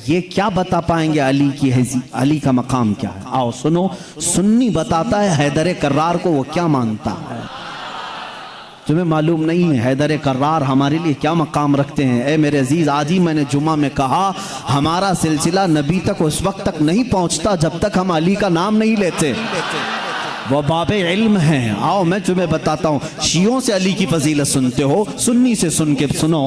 ये क्या बता पाएंगे अली की अली का मकाम क्या है? आओ सुनो, सुन्नी बताता है हैदर कर्रार को वो क्या मानता है। तुम्हें मालूम नहीं है हैदर कर्रार हमारे लिए क्या मकाम रखते हैं। ए मेरे अजीज, आज ही मैंने जुमा में कहा हमारा सिलसिला नबी तक उस वक्त तक नहीं पहुंचता जब तक हम अली का नाम नहीं लेते। वो बाबे इल्म हैं। आओ मैं तुम्हें बताता हूँ, शियों से अली की फजीलत सुनते हो, सुन्नी से सुन के सुनो।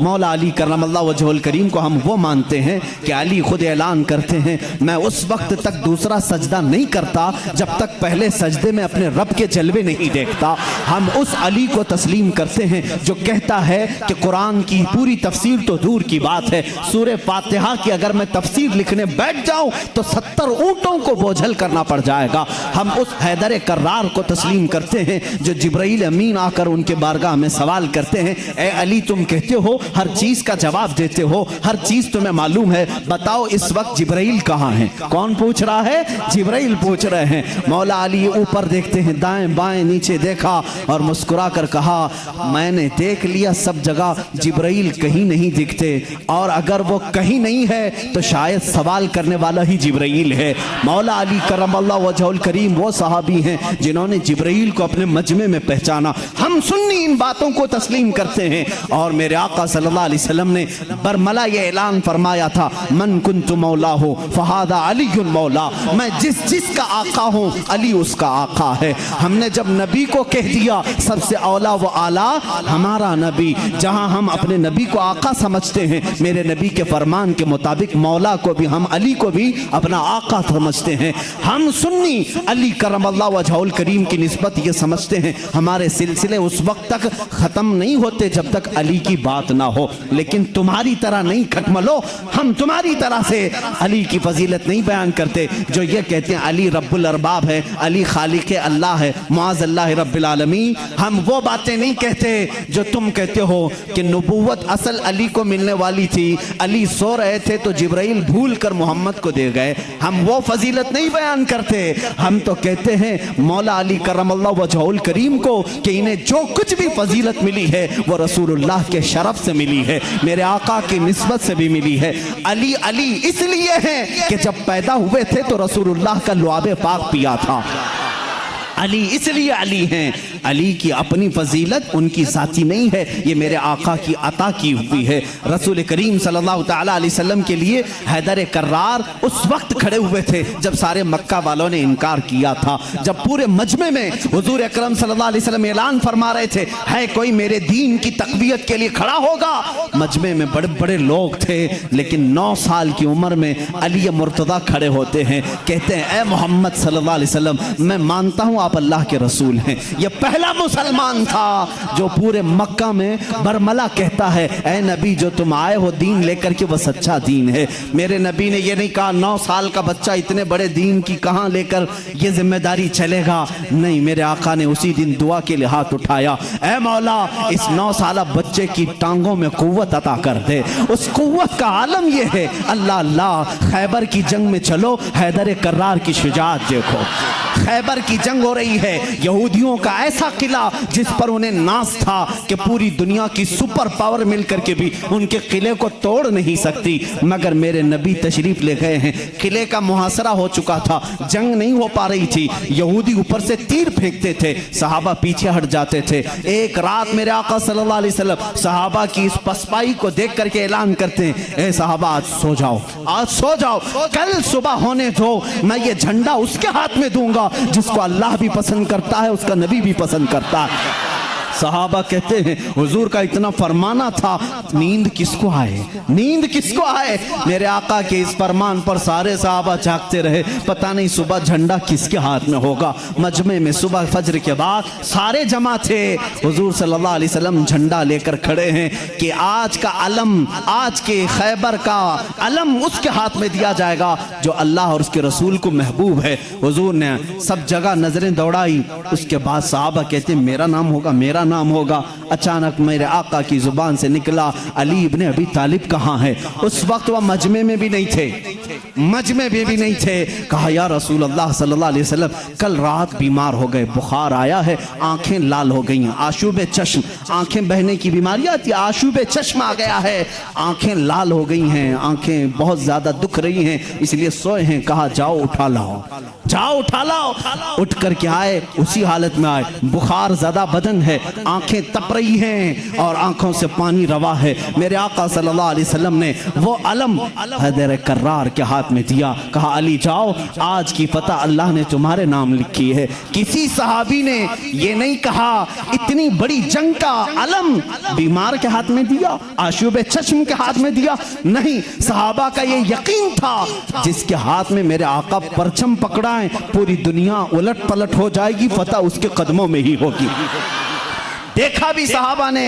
मौला अली करमल्लाह वजहुल करीम को हम वो मानते हैं कि अली खुद ऐलान करते हैं मैं उस वक्त तक दूसरा सजदा नहीं करता जब तक पहले सजदे में अपने रब के जलवे नहीं देखता। हम उस अली को तस्लीम करते हैं जो कहता है कि कुरान की पूरी तफसीर तो दूर की बात है, सूरह फातिहा की अगर मैं तफसीर लिखने बैठ जाऊं तो 70 ऊंटों को बोझल करना पड़ जाएगा। हम उस हैदर कर्रार को तस्लीम करते हैं जो जिब्राइल अमीन आकर उनके बारगाह में सवाल करते हैं, ए अली तुम कहते हो हर चीज का जवाब देते हो, हर चीज तुम्हें मालूम है, बताओ इस वक्त जिब्राइल कहाँ है? कौन पूछ रहा है? जिब्राइल पूछ रहे हैं। मौला अली ऊपर देखते हैं, दाएं बाएं नीचे देखा और मुस्कुरा कर कहा मैंने देख लिया सब जगह जिब्राइल कहीं नहीं दिखते, और अगर वो कहीं नहीं है तो शायद सवाल करने वाला ही जिब्राइल है। मौला अली करमल्लाह वजहुल करीम वो सहाबी हैं जिन्होंने जिब्राइल को अपने मजमे में पहचाना। हम सुन्नी इन बातों को तस्लीम करते हैं। और मेरे आका सल्लल्लाहु अलैहि वसल्लम ने बरमला ये ऐलान फरमाया था, मन कुन्तु मौला हो फहादा अलीयुल मौला, मैं जिसका आका हूं अली उसका आका है। हमने जब नबी को कह दिया सबसे औला व आला हमारा नबी, जहां हम अपने नबी को आका समझते हैं, मेरे नबी के फरमान के मुताबिक मौला को भी हम अली को भी अपना आका समझते हैं। हम सुन्नी अली करमल्लाह वजहुल करीम की निस्बत ये समझते हैं हमारे सिलसिले उस वक्त तक खत्म नहीं होते जब तक अली की बात ना हो। लेकिन तुम्हारी तरह नहीं खटमलो, हम तुम्हारी तरह से अली की फजीलत नहीं बयान करते जो ये कहते हैं अली रब्बुल अरबाब है, अली खालिक अल्लाह है, मुआज़ अल्लाह रब्बिल आलमीन। हम वो बातें नहीं कहते जो तुम कहते हो कि नबूवत असल अली को मिलने वाली थी, अली सो रहे थे तो जिब्राइल भूल कर मोहम्मद को दे गए। हम वो फजीलत नहीं बयान करते। हम तो कहते हैं मौला अली करमल्लाह वजहुल करीम को कि इन्हें जो कुछ भी फजीलत मिली है वो रसूलुल्लाह के शरफ से मिली है, मेरे आका की निस्बत से भी मिली है। अली अली इसलिए है कि जब पैदा हुए थे तो रसूलुल्लाह का लुआबे पाक पिया था। अली इसलिए अली हैं। अली की अपनी फजीलत उनकी साथी नहीं है, ये मेरे आका की अता की हुई है। रसूल करीम सल्लल्लाहु ताला अलैहि वसल्लम के लिए हैदर कर्रार उस वक्त खड़े हुए थे जब सारे मक्का वालों ने इनकार किया था, जब पूरे मजमे में हुजूर अकरम सल्लल्लाहु अलैहि वसल्लम ऐलान फरमा रहे थे है कोई मेरे दीन की तकवीयत के लिए खड़ा होगा। मजमे में बड़े बड़े लोग थे, लेकिन 9 साल की उम्र में अली मुर्तदा खड़े होते हैं, कहते हैं ए मोहम्मद सल्लल्लाहु अलैहि वसल्लम मैं मानता हूँ आप अल्लाह के रसूल हैं। यह पहला मुसलमान था जो पूरे मक्का में बरमला कहता है ऐ नबी जो तुम आए हो दीन लेकर के वह सच्चा दीन है। मेरे नबी ने यह नहीं कहा 9 साल का बच्चा इतने बड़े दीन की कहां लेकर ये जिम्मेदारी चलेगा, नहीं, मेरे आका ने उसी दिन दुआ के लिए हाथ उठाया, ऐ मौला इस 9 साल बच्चे की टांगों में कुव्वत अता कर दे। उस कुव्वत का आलम यह है, अल्लाह अल्लाह खैबर की जंग में चलो, हैदर कर्रार की शुजाअत देखो। खैबर की जंग हो रही है, यहूदियों का ऐसा किला जिस पर उन्हें नाज था कि पूरी दुनिया की सुपर पावर मिलकर के भी उनके किले को तोड़ नहीं सकती, मगर मेरे नबी तशरीफ ले गए हैं। किले का मुहासरा हो चुका था, जंग नहीं हो पा रही थी, यहूदी ऊपर से तीर फेंकते थे, सहाबा पीछे हट जाते थे। एक रात मेरे आका सल्लल्लाहु अलैहि वसल्लम सहाबा की इस पसपाई को देख करके ऐलान करते हैं, ए सहाबा आज सो जाओ, आज सो जाओ, कल सुबह होने दो, मैं ये झंडा उसके हाथ में दूंगा जिसको अल्लाह भी पसंद करता है, उसका नबी भी पसंद करता है। सहाबा कहते हैं हुजूर का इतना फरमाना था, नींद किसको आए, नींद किसको आए। मेरे आका के इस फरमान पर सारे सहाबा जागते रहे, पता नहीं सुबह झंडा किसके हाथ में होगा। मजमे में सुबह फजर के बाद सारे जमा थे, हुजूर सल्लल्लाहु अलैहि वसल्लम झंडा लेकर खड़े हैं कि आज का अलम, आज के खैबर का अलम उसके हाथ में दिया जाएगा जो अल्लाह और उसके रसूल को महबूब है। हुजूर ने सब जगह नजरें दौड़ाई, उसके बाद सहाबा कहते मेरा नाम होगा, मेरा नाम होगा। अचानक मेरे आका की जुबान से निकला, अली इब्ने अबी तालिब कहाँ है? उस वक्त वह मजमे में भी नहीं थे, मजमे में भी नहीं थे। कहा या रसूल अल्लाह सल्लल्लाहु अलैहि वसल्लम, कल रात बीमार हो गए, बुखार आया है, आंखें लाल हो गई हैं, आशूब चश्म, आंखें बहने की बीमारी आती है, आशूब चश्म आ गया है, आंखें लाल हो गई हैं, आंखें बहुत ज्यादा दुख रही हैं, इसलिए सोए हैं। कहा जाओ उठा लाओ, जाओ उठा लाओ। उठ कर के आए, उसी हालत में आए, बुखार ज्यादा बदन है, आंखें तप रही हैं और आंखों से पानी रवा है। मेरे आका सल्लल्लाहु अलैहि वसल्लम ने वो अलम हैदर कर्रार के हाथ में दिया। कहा अली जाओ, आज की फतह अल्लाह ने तुम्हारे नाम लिखी है। किसी सहाबी ने ये नहीं कहा इतनी बड़ी जंग का अलम बीमार के हाथ में दिया, आशूब चश्म के हाथ में दिया, नहीं, सहाबा का ये यकीन था जिसके हाथ में मेरे आका परचम पकड़ा है, पूरी दुनिया उलट पलट हो जाएगी, फतह उसके कदमों में ही होगी। देखा भी सहाबा ने।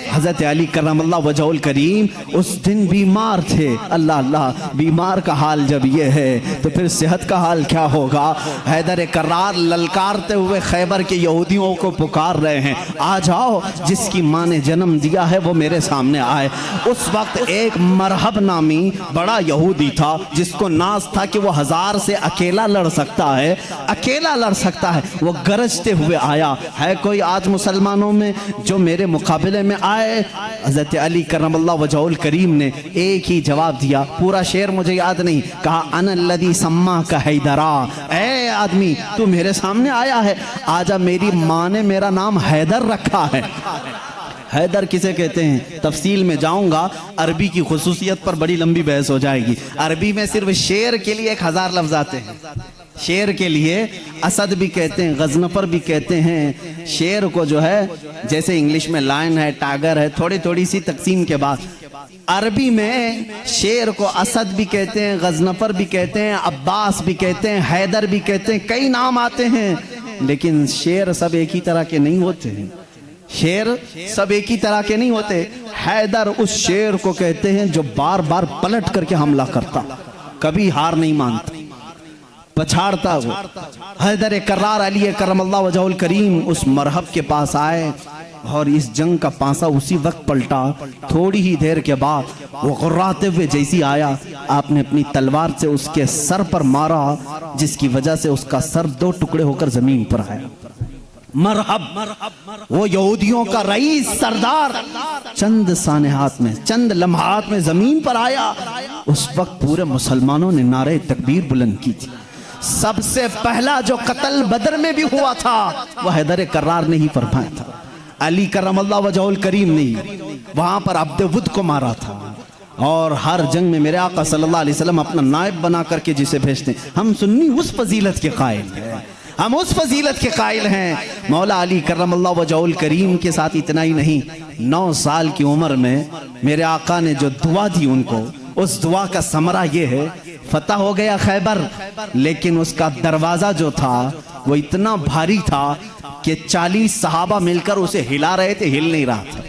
हजरत अली करमल्लाहु वजहुल करीम उस दिन बीमार थे। अल्लाह अल्लाह, बीमार का हाल जब ये है तो फिर सेहत का हाल क्या होगा? हैदर कर्रार ललकारते हुए खैबर के यहूदियों को पुकार रहे हैं, आ जाओ, जिसकी माँ ने जन्म दिया है वो मेरे सामने आए। उस वक्त एक मरहब नामी बड़ा यहूदी था जिसको नाज था कि वो 1000 से अकेला लड़ सकता है, अकेला लड़ सकता है। वो गरजते हुए आया, है कोई आज मुसलमानों में जो मेरे मुकाबले में आए? हज़रत अली करमल्लाहु वजहुल करीम ने एक ही जवाब दिया, पूरा शेर मुझे याद नहीं, कहा अनल्लज़ी सम्मा का हैदरा, ऐ आदमी तू मेरे सामने आया है, आजा, मेरी माँ ने मेरा नाम हैदर रखा है। हैदर किसे कहते हैं तफसील में जाऊंगा, अरबी की खुसूसियत पर बड़ी लंबी बहस हो जाएगी। अरबी में सिर्फ शेर के लिए 1000 लफ्ज आते हैं। शेर के लिए असद भी कहते हैं, गजनफर भी कहते हैं। शेर को जो है जैसे इंग्लिश में लायन है, टाइगर है, थोड़ी थोड़ी सी तकसीम के बाद अरबी में शेर को असद भी कहते हैं, गजनफर भी कहते हैं, अब्बास भी कहते हैं, हैदर भी कहते हैं, कई नाम आते हैं। लेकिन शेर सब एक ही तरह के नहीं होते हैं, शेर सब एक ही तरह के नहीं होते। हैदर उस शेर को कहते हैं जो बार बार पलट करके हमला करता, कभी हार नहीं मानता, पछाड़ता हुआ। हैदर कर्रार अली करमल्लाहु वजहुल करीम उस मरहब के पास आए और इस जंग का पासा उसी वक्त पलटा। थोड़ी ही देर के बाद वो गुर्राते हुए जैसी आया, आपने अपनी तलवार से उसके सर पर मारा, जिसकी वजह से उसका सर 2 टुकड़े होकर जमीन पर आया। मरहब वो यहूदियों का रईस सरदार चंद सानेहात में, चंद लम्हात में जमीन पर आया। उस वक्त पूरे मुसलमानों ने नारे तकबीर बुलंद की थी। सबसे पहला जो कत्ल बदर में भी हुआ था वह हैदर कर्रार ने ही फरमाया था। अली करमल्लाहु वजहुल करीम ने वहां पर अब्द वुद को मारा था। और हर जंग में मेरे आका सल्लल्लाहु अलैहि वसल्लम अपना नायब बना करके जिसे भेजते, हम सुन्नी उस फजीलत के कायल हैं, हम उस फजीलत के कायल हैं। मौला अली करमल्लाहु वजहुल करीम के साथ इतना ही नहीं, 9 साल की उम्र में मेरे आका ने जो दुआ दी उनको, उस दुआ का समरा ये है, फतह हो गया खैबर, लेकिन उसका दरवाजा जो था वो इतना भारी था कि 40 सहाबा मिलकर उसे हिला रहे थे, हिल नहीं रहा था।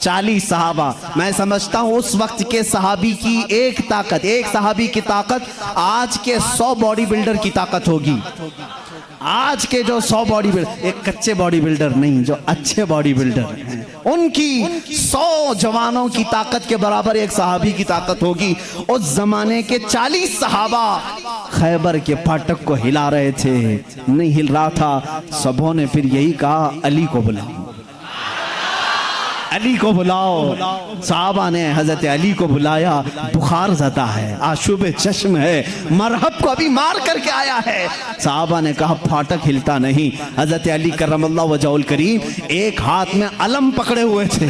40 सहाबा, मैं समझता हूं उस वक्त के सहाबी की एक ताकत, एक सहाबी की ताकत आज के 100 बॉडी बिल्डर की ताकत होगी। आज के जो 100 बॉडी बिल्डर, एक कच्चे बॉडी बिल्डर नहीं, जो अच्छे बॉडी बिल्डर हैं, उनकी 100 जवानों की ताकत के बराबर एक सहाबी की ताकत होगी। उस जमाने के 40 सहाबा खैबर के फाटक को हिला रहे थे, नहीं हिल रहा था। सबों ने फिर यही कहा, अली को बुलाओ, अली को बुलाओ। साहबा ने हजरत अली को बुलाया। बुखार ज़दा है, आशुब चश्म है, मरहब को अभी मार करके आया है। साहबा ने कहा फाटक हिलता नहीं। हजरत अली करमल्लाहु वजहुल करीम एक हाथ में अलम पकड़े हुए थे,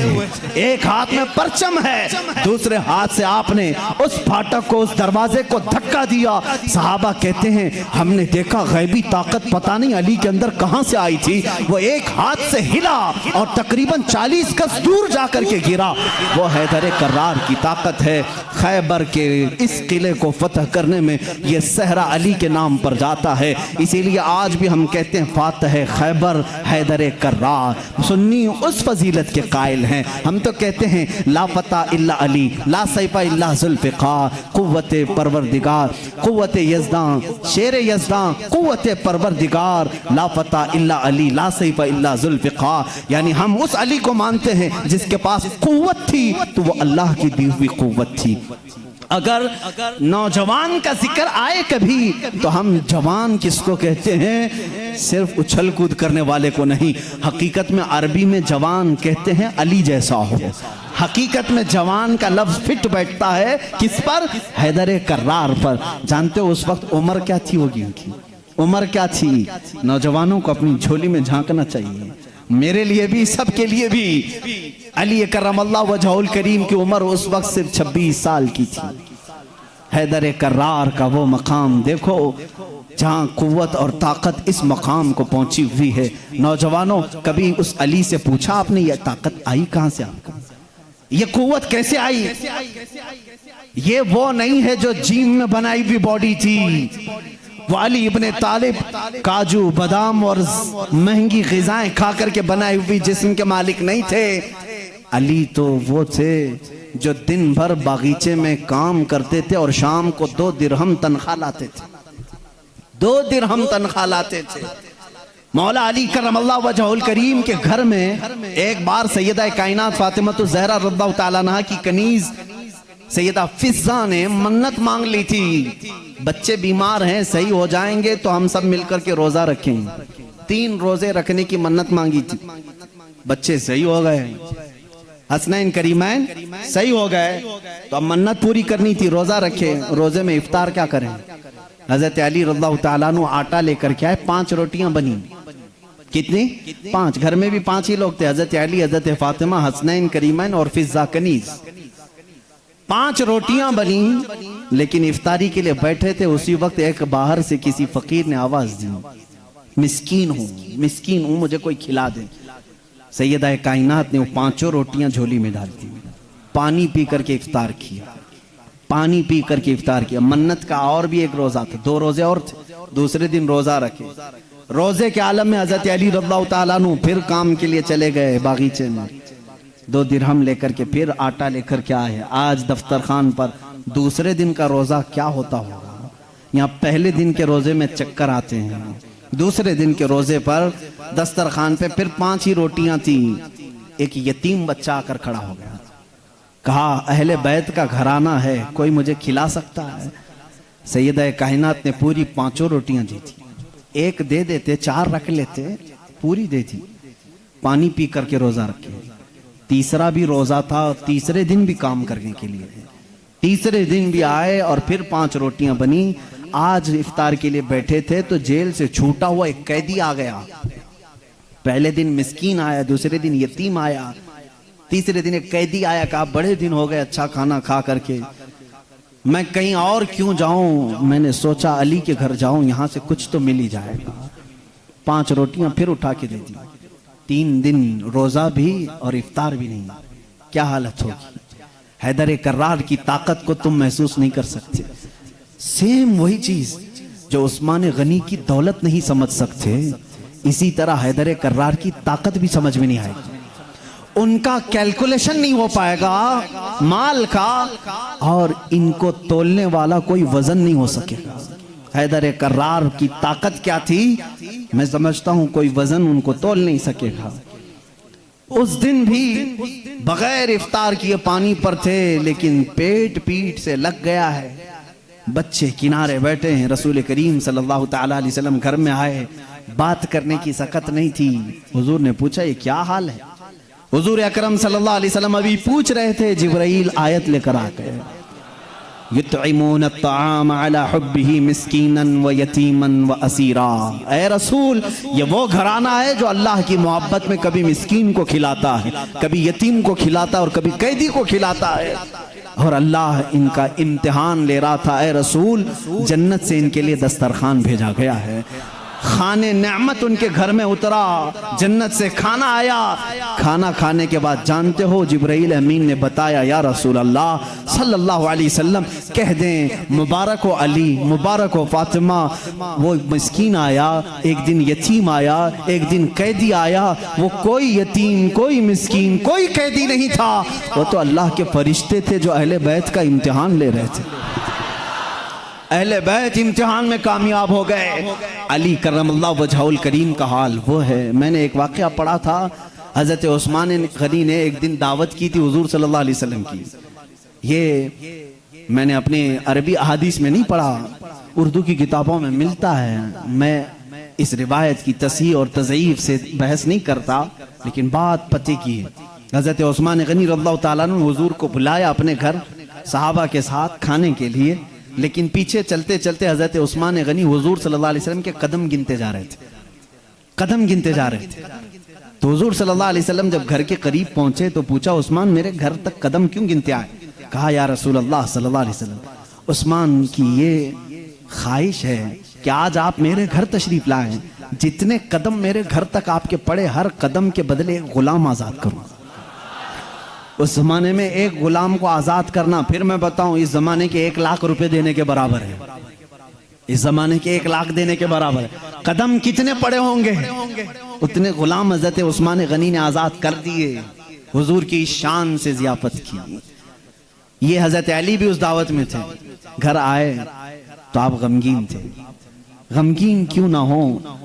एक हाथ में परचम है, दूसरे हाथ से आपने उस फाटक को, उस दरवाजे को धक्का दिया। साहबा कहते हैं हमने देखा गैबी ताकत पता नहीं अली के अंदर कहां से आई थी, वो एक हाथ से हिला और तकरीबन 40 गज दूर जाकर के गिरा, वो हैदर कर्रार की ताकत है। खैबर के इस किले को फतह करने में ये सहरा अली के नाम पर जाता है। इसीलिए आज भी हम कहते हैं फातह खैबर हैदर कर्रार। सुन्नी उस फजीलत के कायल हैं। हम तो कहते हैं ला फता इल्ला अली, ला सैफा इल्ला जुल्फ़िकार, कुव्वत परवरदिगार, कुव्वत यज़दां, शेर यज़दां, कुव्वत परवरदिगार, ला फता इल्ला अली, ला सैफा इल्ला जुल्फ़िकार। यानी हम उस अली को मानते हैं जिसके पास कुव्वत थी तो वो अल्लाह की दी हुई कुव्वत थी। अगर नौजवान का जिक्र आए कभी तो हम जवान किसको कहते हैं? सिर्फ उछल कूद करने वाले को नहीं। हकीकत में अरबी में जवान कहते हैं अली जैसा हो। हकीकत में जवान का लफ्ज फिट बैठता है किस पर? हैदर कर्रार पर। जानते हो उस वक्त उम्र क्या थी होगी उनकी? उम्र क्या थी? नौजवानों को अपनी झोली में झांकना चाहिए, मेरे लिए भी, सबके लिए भी। अली करमल्लाहु वजहुल करीम की उम्र उस वक्त सिर्फ 26 साल की थी। हैदर कर्रार का वो मकाम देखो जहाँ कुव्वत और ताकत इस मकाम को पहुंची हुई है। नौजवानों, कभी उस अली से पूछा आपने ये ताकत आई कहां से आपको? ये कुव्वत कैसे आई? ये वो नहीं है जो जिम में बनाई हुई बॉडी थी। वो अली इब्ने तालिब काजू बादाम और महंगी ग़िज़ाएं खा करके बनाई हुई जिस्म के मालिक नहीं थे। अली तो वो थे जो दिन भर बागीचे में काम करते थे और शाम को 2 दिरहम तनख्वाह लाते थे। 2 दिरहम तनख्वाह लाते थे। मौला अली करमल्लाहु वजहुल करीम के घर में एक बार सैयदा कायनात फातिमा ज़हरा रज़ियल्लाहु ताला अन्हा की कनीज सैयदा फिज़्ज़ा ने मन्नत मांग ली थी। बच्चे बीमार हैं, सही हो जाएंगे तो हम सब मिलकर के रोजा रखेंगे। 3 रोजे रखने की मन्नत मांगी थी। बच्चे सही हो गए, हसनैन करीमैन सही हो गए, तो अब मन्नत पूरी करनी थी, रोजा रखे। रोजे में इफ्तार क्या करें? हजरत अली रज़ियल्लाहु ताला अन्हु आटा लेकर के आए, 5 रोटियां बनी। कितनी? 5। घर में भी 5 ही लोग थे, हजरत अली, हजरत फातिमा, हसनैन करीमैन और फिज़्ज़ा कनीज। 5 रोटियां बनी, लेकिन इफ्तारी के लिए बैठे थे। उसी वक्त एक बाहर से किसी फकीर ने आवाज दी, मिस्कीन हूं, मुझे कोई खिला दे। सैयदा कायनात ने वो 5 रोटियां झोली में डाल दी, पानी पी करके इफ्तार किया, पानी पी करके इफ्तार किया। मन्नत का और भी एक रोजा था, 2 रोजे और थे। दूसरे दिन रोजा रखे। रोजे के आलम में हजरत अली रज़ियल्लाहु ताला अन्हु फिर काम के लिए चले गए बागीचे में। 2 दिरहम लेकर के फिर आटा लेकर के आए। आज दफ्तर खान पर दूसरे दिन का रोजा क्या होता होगा? यहाँ पहले दिन के रोजे में चक्कर आते हैं, दूसरे दिन के रोजे पर दस्तरखान पे फिर 5 ही रोटियां थी। एक यतीम बच्चा आकर खड़ा हो गया, कहा अहले बैत का घराना है, कोई मुझे खिला सकता है? सैयदा कायनात ने पूरी 5 रोटियां दी थी। एक दे देते, 4 रख लेते, पूरी दे दी। पानी पी करके रोजा रखे। तीसरा भी रोजा था, तीसरे दिन भी काम करने के लिए। तीसरे दिन भी आए और फिर 5 रोटियां बनी। आज इफ्तार के लिए बैठे थे तो जेल से छूटा हुआ एक कैदी आ गया। पहले दिन मिस्कीन आया, दूसरे दिन यतीम आया, तीसरे दिन एक कैदी आया। कहा बड़े दिन हो गए अच्छा खाना खा करके, मैं कहीं और क्यों जाऊं? मैंने सोचा अली के घर जाऊं, यहां से कुछ तो मिल ही जाएगा। 5 रोटियां फिर उठा के दे दी। 3 दिन रोजा भी और इफ्तार भी नहीं। क्या हालत होगी? हैदर कर्रार की ताकत को तुम महसूस नहीं कर सकते। सेम वही चीज जो उस्मान गनी की दौलत नहीं समझ सकते, इसी तरह हैदर कर्रार की ताकत भी समझ में नहीं आएगी। उनका कैलकुलेशन नहीं हो पाएगा माल का, और इनको तोलने वाला कोई वजन नहीं हो सकेगा। हैदर कर्रार की ताकत क्या थी? मैं समझता हूं कोई वजन उनको तोल नहीं सकेगा। उस दिन भी बगैर इफ्तार किए पानी पर थे, लेकिन पेट पीठ से लग गया है। बच्चे किनारे बैठे हैं। रसूल करीम सल्लल्लाहु ताला अलैहि वसल्लम घर में आए, बात करने की सकत नहीं थी। हुजूर ने पूछा ये क्या हाल है? हुजूर अकरम सल्लल्लाहु अलैहि वसल्लम अभी पूछ रहे थे, जिब्राइल आयत लेकर आ गए, युतइमून अत्ताम अला हुब्बिही मिस्कीनन व यतीमन व असीरा। ऐ रसूल, ये वो घराना है जो अल्लाह की मोहब्बत में कभी मिस्कीन को खिलाता है, कभी यतीम को खिलाता है और कभी कैदी को खिलाता है। और अल्लाह इनका इम्तिहान ले रहा था। ऐ रसूल, जन्नत से इनके लिए दस्तरखान भेजा गया है। खाने नेमत उनके घर में उतरा, जन्नत से खाना आया। खाना खाने के बाद जानते हो जिब्राइल अमीन ने बताया, या रसूल अल्लाह सल्लल्लाहु अलैहि वसल्लम कह दें मुबारक हो अली, मुबारक हो फातिमा, वो मिस्कीन आया एक दिन, यतीम आया एक दिन, कैदी आया, वो कोई यतीम कोई मिस्कीन कोई कैदी नहीं था, वो तो अल्लाह के फरिश्ते थे जो अहले बैत का इम्तिहान ले रहे थे। अहले बैत इम्तिहान में कामयाब हो गए। अली करमल्लाहु वजहुल करीम का हाल वो है। मैंने एक वाक़या पढ़ा था, हज़रत उस्मान गनी ने एक दिन दावत की थी हुजूर सल्लल्लाहु अलैहि वसल्लम की। ये मैंने अपने अरबी अहादीस में नहीं पढ़ा, उर्दू की किताबों में मिलता है। मैं इस रिवायत की तस्हीह और तज़ईफ से बहस नहीं करता, लेकिन बात पते की है। हज़रत उस्मान गनी रज़ियल्लाहु ताला अन्हु हुजूर को बुलाया अपने घर सहाबा के साथ खाने के लिए, लेकिन पीछे चलते चलते हज़रत उस्मान गनी हुजूर सल्लल्लाहु अलैहि वसल्लम के कदम गिनते जा रहे थे, कदम गिनते जा रहे थे। तो हुजूर सल्लल्लाहु अलैहि वसल्लम जब घर के करीब पहुंचे तो पूछा, उस्मान मेरे घर तक कदम क्यों गिनते आए? कहा, या रसूल अल्लाह सल्लल्लाहु अलैहि वसल्लम, उस्मान की ये ख्वाहिश है कि आज आप मेरे घर तशरीफ लाएं, जितने कदम मेरे घर तक आपके पड़े हर कदम के बदले एक गुलाम आज़ाद करूँ। उस जमाने में एक गुलाम को आज़ाद करना, फिर मैं बताऊं, इस जमाने के 1 लाख रुपए देने के बराबर है। इस जमाने के 1 लाख देने के बराबर है। कदम कितने पड़े होंगे, उतने गुलाम हज़रत उस्मान गनी ने आज़ाद कर दिए। हुजूर की शान से ज़ियाफत की। ये हज़रत अली भी उस दावत में थे। घर आए तो आप गमगीन थे। गमगीन क्यों ना हो,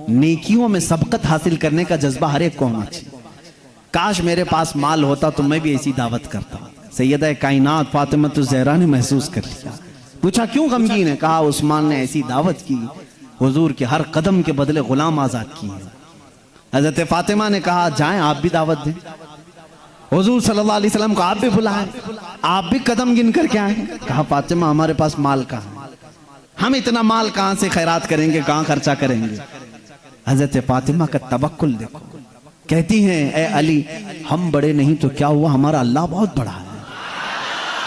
नेकियों में सबकत हासिल करने का जज्बा हर एक को होना चाहिए। काश मेरे पास माल होता तो मैं भी ऐसी दावत करता। सैयदा कायनात फातिमा ज़हरा ने महसूस कर लिया। पूछा, क्यों गमगीन है? कहा, उस्मान ने ऐसी दावत की, हुजूर के हर कदम के बदले गुलाम आज़ाद किए। हज़रत फातिमा ने कहा, जाएं आप भी दावत दें, हुजूर सल्लल्लाहु अलैहि वसल्लम को आप भी बुलाएं, आप भी कदम गिन करके आए। कहा, फातिमा हमारे पास माल कहाँ, हम इतना माल कहाँ से खैरात करेंगे, कहाँ खर्चा करेंगे। हज़रत फातिमा का तवक्कुल देखो, कहती हैं, ए अली हम बड़े नहीं तो क्या हुआ, हमारा अल्लाह बहुत बड़ा है,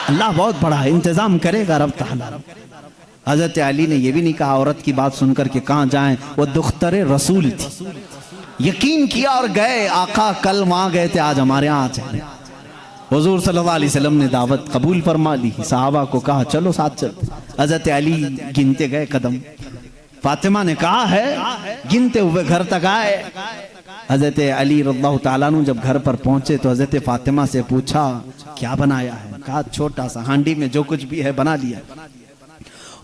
अल्लाह बहुत बड़ा है, इंतजाम करेगा रब ताला। हजरत अली ने यह भी नहीं कहा औरत की बात सुनकर के कहाँ जाएं, वो दुख्तरे रसूल थी, यकीन किया और गए। आका कल वहां गए थे, आज हमारे यहाँ आ जाए। हुजूर सल्लल्लाहु अलैहि वसल्लम ने दावत कबूल फरमा ली। सहाबा को कहा चलो साथ चल। हजरत अली गिनते गए कदम। फातिमा ने कहा है, गिनते हुए घर तक आए। हजरत अली रज़ियल्लाहु ताला अन्हु जब घर पर पहुंचे तो हजरत फातिमा से पूछा, क्या बनाया है? कहा, छोटा सा हांडी में जो कुछ भी है बना लिया।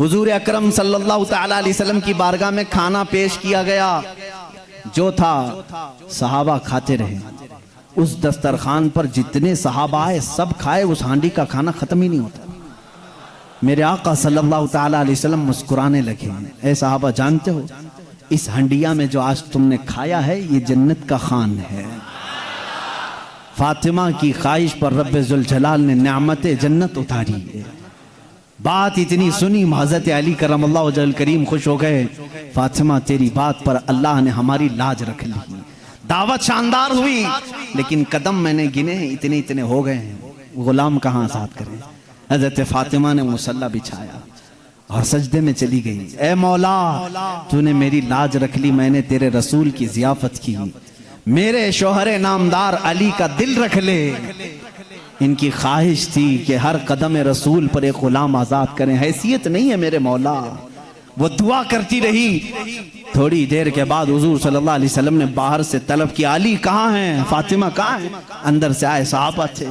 हुजूर अकरम सल्लल्लाहु ताला अलैहि वसल्लम की बारगाह में खाना पेश किया गया। जो था सहाबा खाते रहे। उस दस्तरखान पर जितने सहाबा आए सब खाए, उस हांडी का खाना खत्म ही नहीं होता। मेरे आका सल्लल्लाहु ताला अलैहि वसल्लम मुस्कुराने लगे। ऐ सहाबा, जानते हो इस हंडिया में जो आज तुमने खाया है ये जन्नत का खान है। फातिमा की ख्वाहिश पर रब्बे जुल जलाल ने नेमत जन्नत उतारी है। बात इतनी सुनी, हज़रत अली करमल्लाहु वजहुल करीम खुश हो गए। फातिमा तेरी बात पर अल्लाह ने हमारी लाज रख ली। दावत शानदार हुई, लेकिन कदम मैंने गिने इतने इतने हो गए हैं, गुलाम कहाँ आज़ाद करें। हज़रत फातिमा ने मुसल्ला बिछाया और सजदे में चली गई। ए मौला, तूने मेरी लाज रख ली, मैंने तेरे रसूल की ज़ियाफत की। मेरे शोहरे नामदार अली का दिल रख ले। इनकी ख्वाहिश थी कि हर कदम रसूल पर एक गुलाम आज़ाद करें। हैसियत नहीं है मेरे मौला। वो दुआ करती रही। थोड़ी देर के बाद हुजूर सल्लल्लाहु अलैहि वसल्लम ने बाहर से तलब किया, अली कहाँ हैं, फातिमा कहाँ हैं? अंदर से आए सहाबा थे।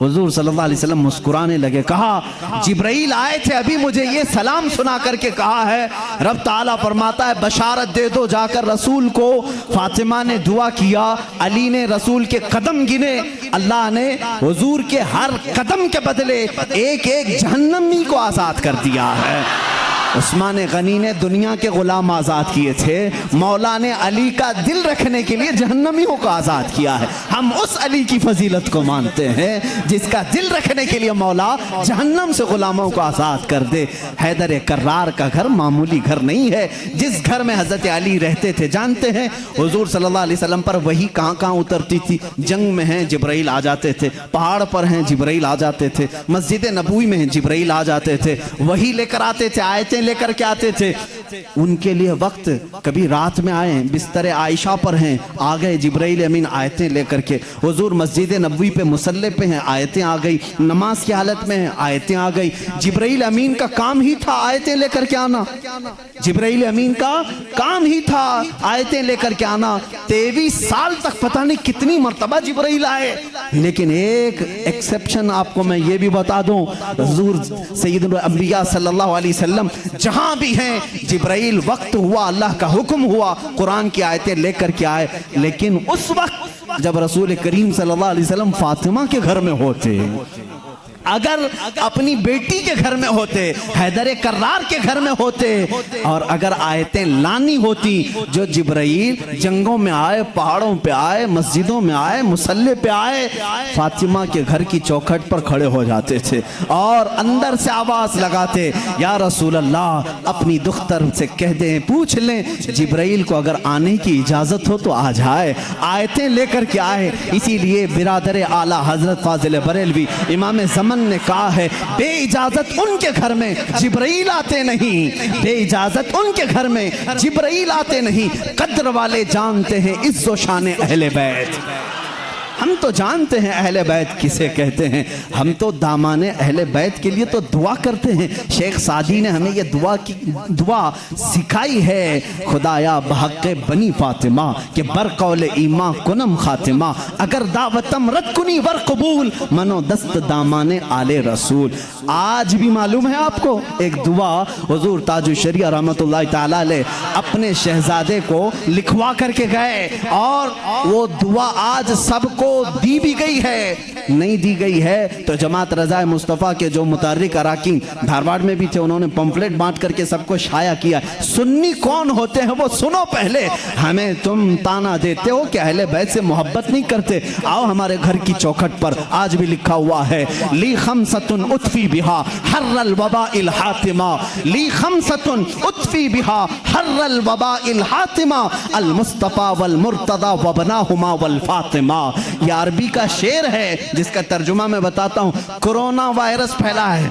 हुजूर सल्लल्लाहु अलैहि वसल्लम मुस्कुराने लगे। कहा, जिब्राइल आए थे, अभी मुझे ये सलाम सुना करके कहा है, रब ताला फरमाता है बशारत दे दो जाकर रसूल को। फातिमा ने दुआ किया, अली ने रसूल के कदम गिने, अल्लाह ने हुजूर के हर कदम के बदले एक एक जहन्नमी को आज़ाद कर दिया है। उस्मान गनी ने दुनिया के गुलाम आज़ाद किए थे, मौला ने अली का दिल रखने के लिए जहन्नमियों को आज़ाद किया है। हम उस अली की फजीलत को मानते हैं जिसका दिल रखने के लिए मौला जहन्नम से गुलामों को आज़ाद कर दे। हैदर कर्रार का घर मामूली घर नहीं है। जिस घर में हज़रत अली रहते थे, जानते हैं हुजूर सल्लल्लाहु अलैहि वसल्लम पर वही कहाँ कहाँ उतरती थी। जंग में हैं जिब्राइल आ जाते थे, पहाड़ पर हैं जिब्राइल आ जाते थे, मस्जिद नबवी में हैं जिब्राइल आ जाते थे, वही लेकर आते थे, आयतें लेकर के आते थे। उनके लिए वक्त, कभी रात में आए बिस्तर आयशा पर हैं, आ गए जिब्राइल अमीन आयतें लेकर के, हुजूर मस्जिद नबवी पे मुसल्ले पे हैं, आयतें आ गई, नमाज की हालत में हैं, आयतें आ गई। जिब्राइल अमीन का काम ही था आयतें लेकर के आना, जिब्राइल अमीन का काम ही था आयतें लेकर के आना। 23 साल तक पता नहीं कितनी मर्तबा जिब्राइल आए, लेकिन एक एक्सेप्शन आपको मैं ये भी बता दूं, हुजूर सैयदुल अंबिया सल्लल्लाहु अलैहि वसल्लम जहां भी हैं, जिब्राइल वक्त हुआ, अल्लाह का हुक्म हुआ, कुरान की आयतें लेकर के आए। लेकिन उस वक्त जब रसूल करीम सल्लल्लाहु अलैहि वसल्लम फातिमा के घर में होते, अगर अपनी बेटी के घर में होते, हैदर कर्रार के घर में होते, और अगर आयतें लानी होती, जो जिब्राइल जंगों में आए, पहाड़ों पे आए, मस्जिदों में आए, मुसल्ले पे आए, फातिमा के घर की चौखट पर खड़े हो जाते थे और अंदर से आवाज लगाते, या रसूल अल्लाह अपनी दुख्तर से कह दें, पूछ लें जिब्राइल को अगर आने की इजाजत हो तो आ जाए, आयतें लेकर के आए। इसीलिए बिरादर आला हजरत फाजिल बरेलवी इमाम ज़मान ने कहा है, बेइजाजत उनके घर में जिब्राइल आते नहीं, बेइजाजत उनके घर में जिब्राइल आते नहीं। कद्र वाले जानते हैं इज्जो शान अहले बैत, हम तो जानते हैं अहले बैत किसे कहते हैं, हम तो दामाने अहले बैत के लिए तो दुआ करते हैं। शेख सादी ने हमें ये दुआ सिखाई है, खुदाया बहक़ बनी फातिमा के बरकौल ईमा कुनम खातिमा, अगर दावतम रद कुनी वर कबूल, मनो दस्त दामाने आले रसूल। आज भी मालूम है आपको, एक दुआ हुजूर ताजुल शरिया रहमतुल्लाह तआला अलैह अपने शहजादे को लिखवा करके गए, और वो दुआ आज सबको दी भी गई है, नहीं दी गई है तो जमात रज़ाए मुस्तफ़ा के जो मुतहर्रिक अराकीन धारवाड़ में भी थे, उन्होंने पंफलेट बांट करके सबको शाया किया। सुन्नी कौन होते हैं वो सुनो पहले, हमें तुम ताना देते हो कि अहले बैत से मोहब्बत नहीं करते। आओ हमारे घर की चौखट पर आज भी लिखा हुआ है, ली खमसतुन उतफी बिहा हर्रल वबाइल हातिमा, ली खमसतुन उतफी बिहा हर्रल वबाइल हातिमा, अल मुस्तफ़ा वल मुर्तदा वबनाहुमा वल फातिमा। यह अरबी का शेर है जिसका तर्जुमा मैं बताता हूं। कोरोना वायरस फैला है,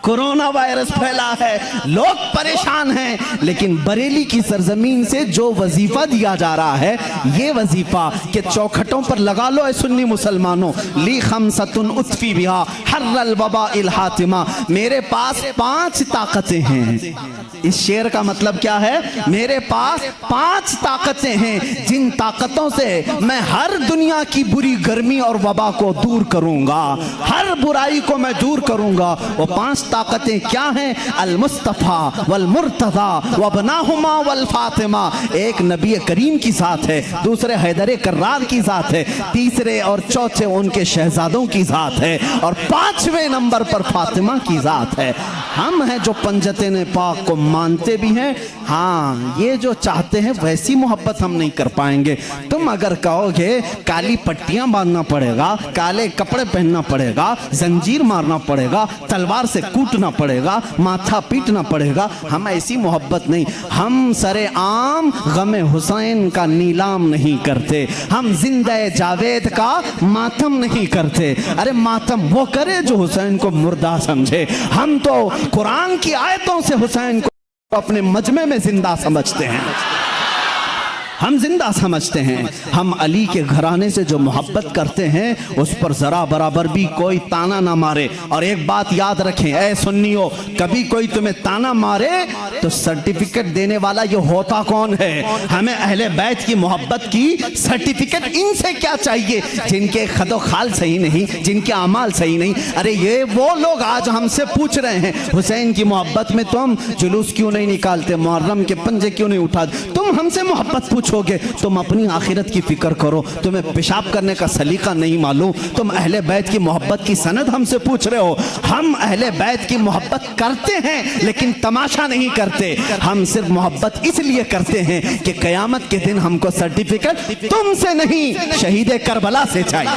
कोरोना वायरस फैला है, लोग परेशान हैं, लेकिन बरेली की सरजमीन से जो वजीफा दिया जा रहा है, ये वजीफा के चौखटों पर लगा लो ऐ सुन्नी मुसलमानों, ली खमसतुन उतफी बिहा हर्रल वबाइल हातिमा, मेरे पास 5 ताकतें हैं। इस शेर का मतलब क्या है, मेरे पास 5 ताकतें हैं, जिन ताकतों से मैं हर दुनिया की बुरी गर्मी और वबा को दूर करूंगा, हर बुराई को मैं दूर करूंगा। वो 5 ताकतें क्या हैं, अल मुस्तफ़ा वल मुर्तज़ा वबनाहुमा वल फातिमा। एक नबी करीम की ज़ात है, दूसरे हैदर कर्रार की ज़ात है, तीसरे और चौथे उनके शहजादों की ज़ात है, और 5वें नंबर पर फातिमा की ज़ात है। हम हैं जो पंजतन पाक को मानते भी हैं, हाँ ये जो चाहते हैं वैसी मोहब्बत हम नहीं कर पाएंगे। तुम अगर कहोगे काली पट्टियां बांधना पड़ेगा, काले कपड़े पहनना पड़ेगा, जंजीर मारना पड़ेगा, तलवार से कूटना पड़ेगा, माथा पीटना पड़ेगा, हम ऐसी मोहब्बत नहीं। हम सरे आम गमे हुसैन का नीलाम नहीं करते, हम जिंदे जावेद का मातम नहीं करते। अरे मातम वो करे जो हुसैन को मुर्दा समझे, हम तो कुरान की आयतों से हुसैन को अपने मजमे में जिंदा समझते हैं, हम जिंदा समझते हैं। हम अली के घराने से जो मोहब्बत करते हैं उस पर जरा बराबर भी कोई ताना ना मारे। और एक बात याद रखें ऐ सुन्नियों, कभी कोई तुम्हें ताना मारे तो सर्टिफिकेट देने वाला ये होता कौन है? हमें अहले बैत की मोहब्बत की सर्टिफिकेट इनसे क्या चाहिए जिनके खदो खाल सही नहीं, जिनके अमाल सही नहीं। अरे ये वो लोग आज हमसे पूछ रहे हैं हुसैन की मोहब्बत में तुम जुलूस क्यों नहीं निकालते, मुहर्रम के पंजे क्यों नहीं उठाते। तुम हमसे मोहब्बत पूछोगे, तुम अपनी आखिरत की फिक्र करो, तुम्हें पेशाब करने का सलीका नहीं मालूम, तुम अहले बैत की मोहब्बत की सनद हमसे पूछ रहे हो। हम अहले बैत की मोहब्बत करते हैं लेकिन तमाशा नहीं करते, हम सिर्फ मोहब्बत इसलिए करते हैं कि कयामत के दिन हमको सर्टिफिकेट तुमसे नहीं शहीद करबला से चाहिए।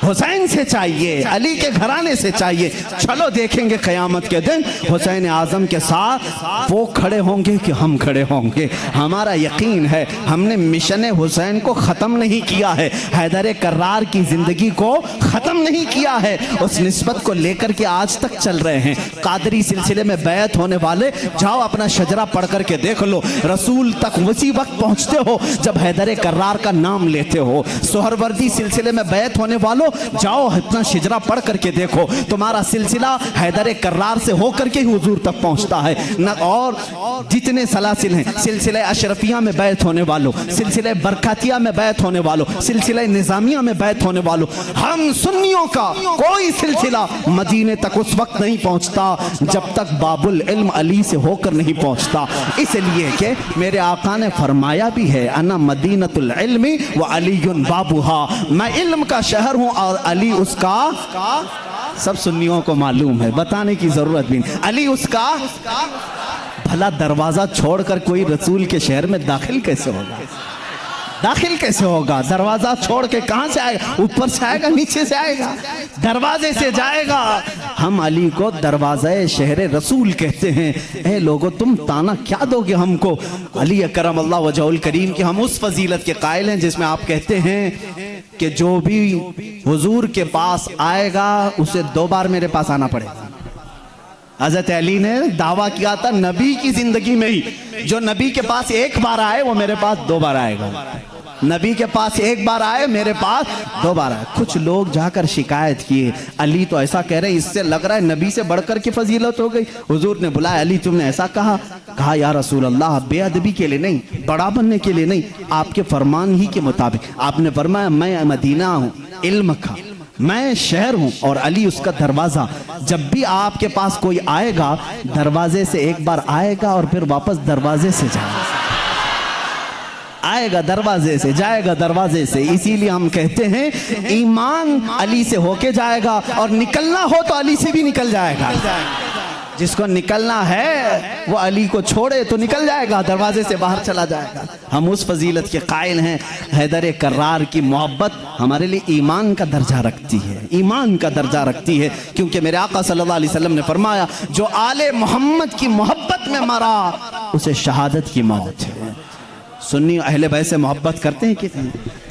हुसैन से चाहिए, अली के घराने से चाहिए। चलो देखेंगे क़यामत के दिन हुसैन आज़म के साथ वो खड़े होंगे कि हम खड़े होंगे। हमारा यकीन है, हमने मिशन हुसैन को ख़त्म नहीं किया है, हैदर कर्रार की ज़िंदगी को ख़त्म नहीं किया है, उस निस्बत को लेकर के आज तक चल रहे हैं। कादरी सिलसिले में बैत होने वाले जाओ अपना शजरा पढ़ करके देख लो, रसूल तक उसी वक्त पहुँचते हो जब हैदर कर्रार का नाम लेते हो। सोहरवर्दी सिलसिले में बैत होने वालों जाओ अपना शजरा पढ़ करके देखो, तुम्हारा सिलसिला हैदर कर्रार से होकर के ही हुजूर तक पहुंचता है न। और जितने सलासिल हैं, सिलसिले अशरफिया में बैत होने वालों, सिलसिले बरकातिया में बैत होने वालों, सिलसिले निजामिया में बैत होने वालों, हम सुन्नियों का कोई सिलसिला मदीने तक उस वक्त नहीं पहुंचता जब तक बाबुल इल्म अली से होकर नहीं पहुंचता। इसलिए कि मेरे आका ने फरमाया भी है, अना मदीनतुल इल्मी व अलीयुन बाबूहा, मैं इल्म का शहर हूं और अली उसका। सब सुन्नियों को मालूम है, बताने की जरूरत भी नहीं। अली उसका। भला दरवाजा छोड़कर कोई रसूल के शहर में दाखिल कैसे होगा? दाखिल कैसे होगा? दरवाजा छोड़ के कहां से आएगा? ऊपर से आएगा, नीचे से आएगा, दरवाजे से जाएगा। हम अली को दरवाज़े शहर रसूल कहते हैं। ए लोगों, तुम ताना क्या दोगे हमको? अली करम अल्लाह वजहुल करीम की हम उस फजीलत के कायल हैं जिसमें आप कहते हैं कि जो भी हुजूर के पास आएगा उसे 2 बार मेरे पास आना पड़ेगा। हज़रत अली ने दावा किया था नबी की जिंदगी में ही, जो नबी के पास 1 बार आए वो मेरे पास 2 बार आएगा। नबी के पास 1 बार आए, मेरे पास 2 बार आए। कुछ लोग जाकर शिकायत किए, अली तो ऐसा कह रहे, इससे लग रहा है नबी से बढ़कर की फजीलत हो गई। हुजूर ने बुलाया, अली तुमने ऐसा कहा? कहा या रसूल अल्लाह, बेअदबी के लिए नहीं, बड़ा बनने के लिए नहीं, आपके फरमान ही के मुताबिक। आपने फरमाया मैं मदीना हूँ इल्म का, मैं शहर हूं और अली उसका दरवाजा। जब भी आपके पास कोई आएगा दरवाजे से 1 बार आएगा और फिर वापस दरवाजे से जाएगा, आएगा दरवाजे से, जाएगा दरवाजे से। इसीलिए हम कहते हैं ईमान अली से होके जाएगा और निकलना हो तो अली से भी निकल जाएगा। जिसको निकलना है वो अली को छोड़े तो निकल जाएगा, दरवाजे से बाहर चला जाएगा। हम उस फजीलत के कायल हैं। हैदर कर्रार की मोहब्बत हमारे लिए ईमान का दर्जा रखती है, ईमान का दर्जा रखती है, क्योंकि मेरे आका सल्लल्लाहु अलैहि वसल्लम ने फरमाया जो आले मोहम्मद की मोहब्बत में मरा उसे शहादत की मौत है। सुन्नी अहले बैत से मोहब्बत करते हैं कि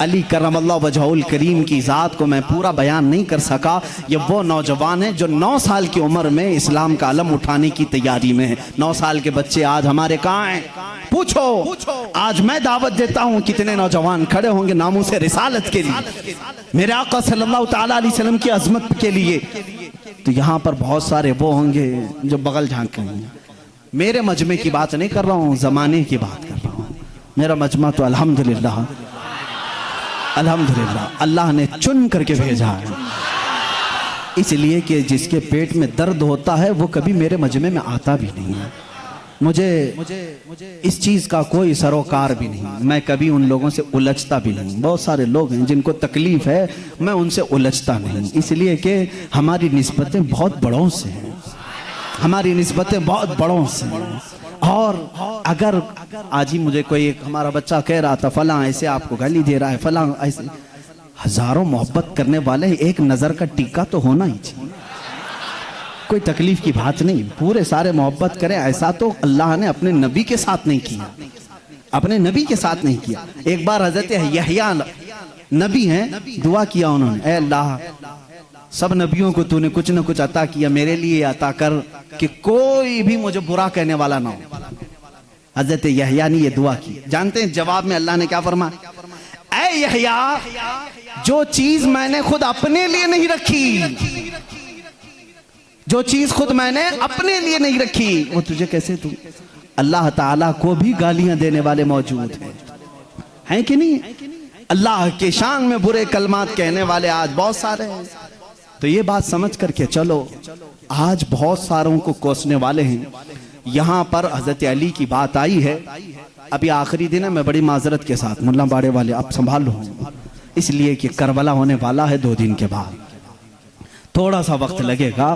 अली करमल्लाहु वजहुल करीम की ज़ात को मैं पूरा बयान नहीं कर सका। ये वो नौजवान है जो 9 साल की उम्र में इस्लाम का अलम उठाने की तैयारी में है। 9 साल के बच्चे आज हमारे कहाँ हैं? पूछो। आज मैं दावत देता हूँ, कितने नौजवान खड़े होंगे नामूसे रिसालत के लिए, मेरे आका सल्लल्लाहु ताला अलैहि वसल्लम की अजमत के लिए। तो यहाँ पर बहुत सारे वो होंगे जो बगल झांकेंगे। मेरे मजमे की बात नहीं कर रहा हूँ, ज़माने की बात कर रहा हूँ। मेरा मजमा तो अल्हम्दुलिल्लाह अल्हम्दुलिल्लाह अल्लाह ने चुन करके भेजा है, इसलिए कि जिसके पेट में दर्द होता है वो कभी मेरे मजमे में आता भी नहीं है। मुझे इस चीज़ का कोई सरोकार भी नहीं, मैं कभी उन लोगों से उलझता भी नहीं। बहुत सारे लोग हैं जिनको तकलीफ़ है, मैं उनसे उलझता नहीं, इसलिए कि हमारी निस्बतें बहुत बड़ों से हैं, हमारी निस्बतें बहुत बड़ों से हैं। और अगर आज ही मुझे कोई एक हमारा बच्चा कह रहा था फलां ऐसे आपको गाली दे रहा है, फलां ऐसे, हजारों मोहब्बत करने वाले एक नज़र का टीका तो होना ही चाहिए, कोई तकलीफ की बात नहीं, पूरे सारे मोहब्बत करें। ऐसा तो अल्लाह ने अपने नबी के साथ नहीं किया, अपने नबी के साथ नहीं किया। एक बार हजरत यहया नबी हैं, दुआ किया उन्होंने, ऐ अल्लाह सब नबियों को तूने कुछ न कुछ अता किया, मेरे लिए अता कर कि कोई भी मुझे बुरा कहने वाला ना हो। हजरत यहया ने ये दुआ की। जानते हैं जवाब में अल्लाह ने क्या फरमाया? ऐ यहया, जो चीज मैंने खुद अपने लिए नहीं रखी, जो चीज खुद मैंने अपने लिए नहीं रखी वो तुझे कैसे दूं? अल्लाह ताला को भी गालियां देने वाले मौजूद हैं कि नहीं? अल्लाह के शान में बुरे कलमात कहने वाले आज बहुत सारे हैं। तो ये बात समझ करके चलो, आज बहुत सारों को कोसने वाले हैं। यहाँ पर हजरत अली की बात आई है, अभी आखिरी दिन है, मैं बड़ी माजरत के साथ मुल्ला बाड़े वाले आप संभाल लो, इसलिए कि करबला होने वाला है 2 दिन के बाद, थोड़ा सा वक्त लगेगा।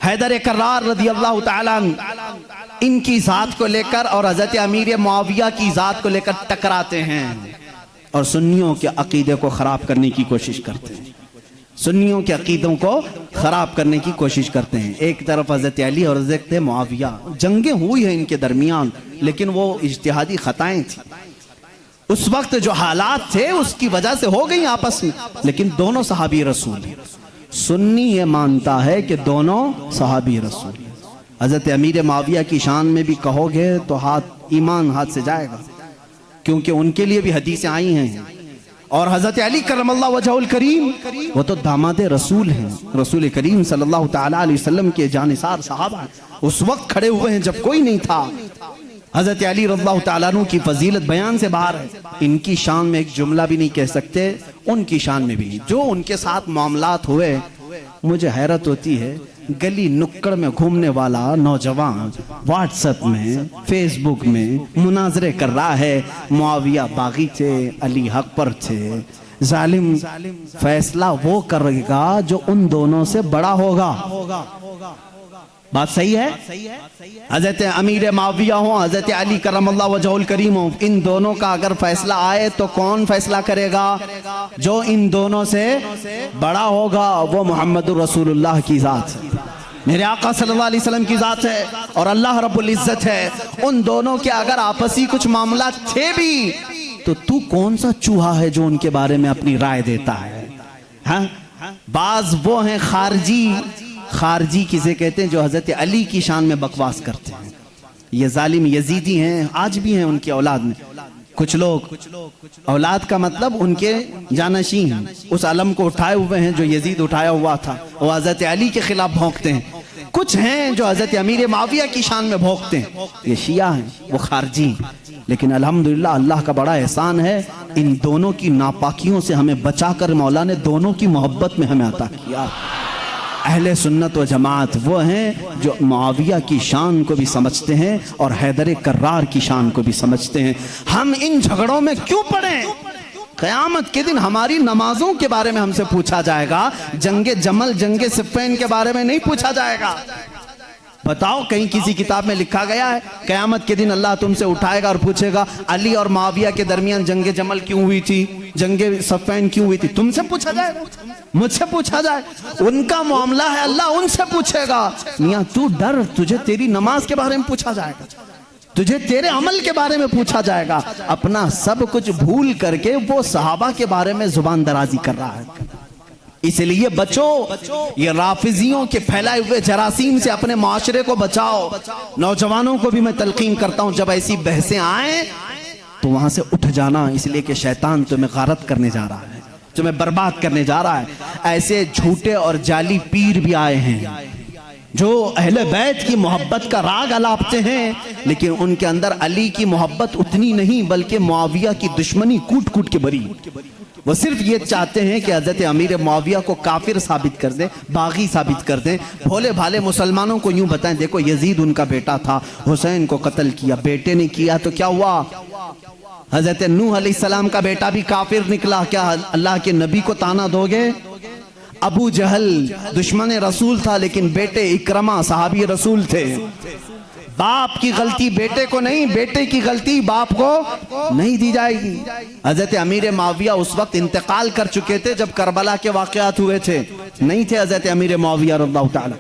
हैदर कर्रार रज़ी अल्लाह ताला इनकी ज़ात को लेकर और हजरत अमीर मुआविया की ज़ात को लेकर टकराते हैं और सुन्नियों के अकीदे को ख़राब करने की कोशिश करते हैं। सुन्नियों के अकीदों को खराब करने की कोशिश करते हैं। एक तरफ हजरत अली और हजरत मुआविया, जंगें हुई हैं इनके दरमियान, लेकिन वो इज्तिहादी खताएं थी। उस वक्त जो हालात थे उसकी वजह से हो गई आपस में, लेकिन दोनों सहाबी रसूल हैं। सुन्नी ये मानता है कि दोनों सहाबी रसूल। हजरत अमीर मुआविया की शान में भी कहोगे तो ईमान हाथ से जाएगा, क्योंकि उनके लिए भी हदीसें आई हैं। और हजरत अली करमल्लाहु वजहुल करीम, वो तो दामाद रसूल हैं, रसूल करीम सल्लल्लाहु तआला अलैहि वसल्लम के जानिसार सहाबा उस वक्त खड़े हुए हैं जब कोई नहीं था। हजरत अली रज़ियल्लाहु तआला अन्हु की फजीलत बयान से बाहर है। इनकी शान में एक जुमला भी नहीं कह सकते, उनकी शान में भी नहीं। जो उनके साथ मामलात हुए, मुझे हैरत होती है, गली नुक्कड़ में घूमने वाला नौजवान व्हाट्सएप में, फेसबुक में मुनाजरे कर रहा है, मुआविया बागी थे, अली हक पर थे। जालिम फैसला वो करेगा जो उन दोनों से बड़ा होगा। बात सही है? हजरत अमीर मुआविया हो, हजरत अली करमल्लाहु वजहुल करीम हो, इन दोनों का अगर फैसला आए तो कौन फैसला करेगा? जो इन दोनों से बड़ा होगा, वो मोहम्मदुर रसूलुल्लाह की जात है, मेरे आका सल्लल्लाहु अलैहि वसल्लम की जात है और अल्लाह रब्बुल इज्जत है। उन दोनों के अगर आपसी कुछ मामला थे भी, तो तू कौन सा चूहा है जो उनके बारे में अपनी राय देता है? हाँ, बाज वो हैं खारजी किसे कहते हैं, जो हजरत अली की शान में बकवास करते हैं। ये जालिम यजीदी हैं, आज भी हैं उनकी औलाद में कुछ लोग। औलाद का मतलब उनके जानशीन, उस अलम को उठाए हुए हैं जो यजीद उठाया हुआ था, वो हजरत अली के खिलाफ भौंकते हैं। कुछ हैं जो हजरत अमीर मुआविया की शान में भौंकते हैं, ये शिया हैं, वो खारजी। लेकिन अल्हम्दुलिल्लाह अल्लाह का बड़ा एहसान है, इन दोनों की नापाकियों से हमें बचाकर मौला ने दोनों की मोहब्बत में हमें अता किया। अहले सुन्नत व जमात वो हैं जो मुआविया की शान को भी समझते हैं और हैदर कर्रार की शान को भी समझते हैं। हम इन झगड़ों में क्यों पड़े? क़यामत के दिन हमारी नमाजों के बारे में हमसे पूछा जाएगा, जंगे जमल जंगे सिफ़्फ़ीन के बारे में नहीं पूछा जाएगा। बताओ, कहीं किसी किताब में लिखा गया है क़यामत के दिन अल्लाह तुमसे उठाएगा और पूछेगा अली और मुआविया के दरमियान जंगे जमल क्यों हुई थी, जंगे सिफ़्फ़ीन क्यों हुई थी? तुमसे पूछा जाएगा, मुझसे पूछा जाए? उनका मामला है, अल्लाह उनसे पूछेगा। मियां तू डर, तुझे तेरी नमाज के बारे में पूछा जाएगा, तुझे तेरे अमल के बारे में पूछा जाएगा। अपना सब कुछ भूल करके वो सहाबा के बारे में जुबान दराजी कर रहा है। इसलिए बचो, ये राफिजियों के फैलाए हुए जरासीम से अपने माशरे को बचाओ। नौजवानों को भी मैं तलकीन करता हूं, जब ऐसी बहसें आए तो वहां से उठ जाना, इसलिए कि शैतान तुम्हें गारत करने जा रहा है, तुम्हें बर्बाद करने जा रहा है। ऐसे झूठे और जाली पीर भी आए हैं जो अहले बैत की मोहब्बत का राग अलापते हैं, लेकिन उनके अंदर अली की मोहब्बत उतनी नहीं, बल्कि मुआविया की दुश्मनी कूट कूट के भरी। वो सिर्फ ये चाहते हैं कि हजरत अमीर मुआविया को काफिर साबित कर दें, बागी साबित कर दें। भोले भाले मुसलमानों को यूं बताएं, देखो यजीद उनका बेटा था, हुसैन को कत्ल किया, बेटे ने किया तो क्या हुआ? हजरत नूह अलैहिस्सलाम का बेटा भी काफिर निकला, क्या अल्लाह के नबी को ताना दोगे? अबू जहल दुश्मन रसूल था, लेकिन बेटे इकरमा सहाबी रसूल थे। बाप की गलती बेटे को नहीं, बेटे की गलती बाप को नहीं दी जाएगी। हजरत अमीर मुआविया उस वक्त इंतकाल कर चुके थे जब करबला के वाक़यात हुए थे, नहीं थे हजरत अमीर मुआविया रज़ियल्लाहु ताला।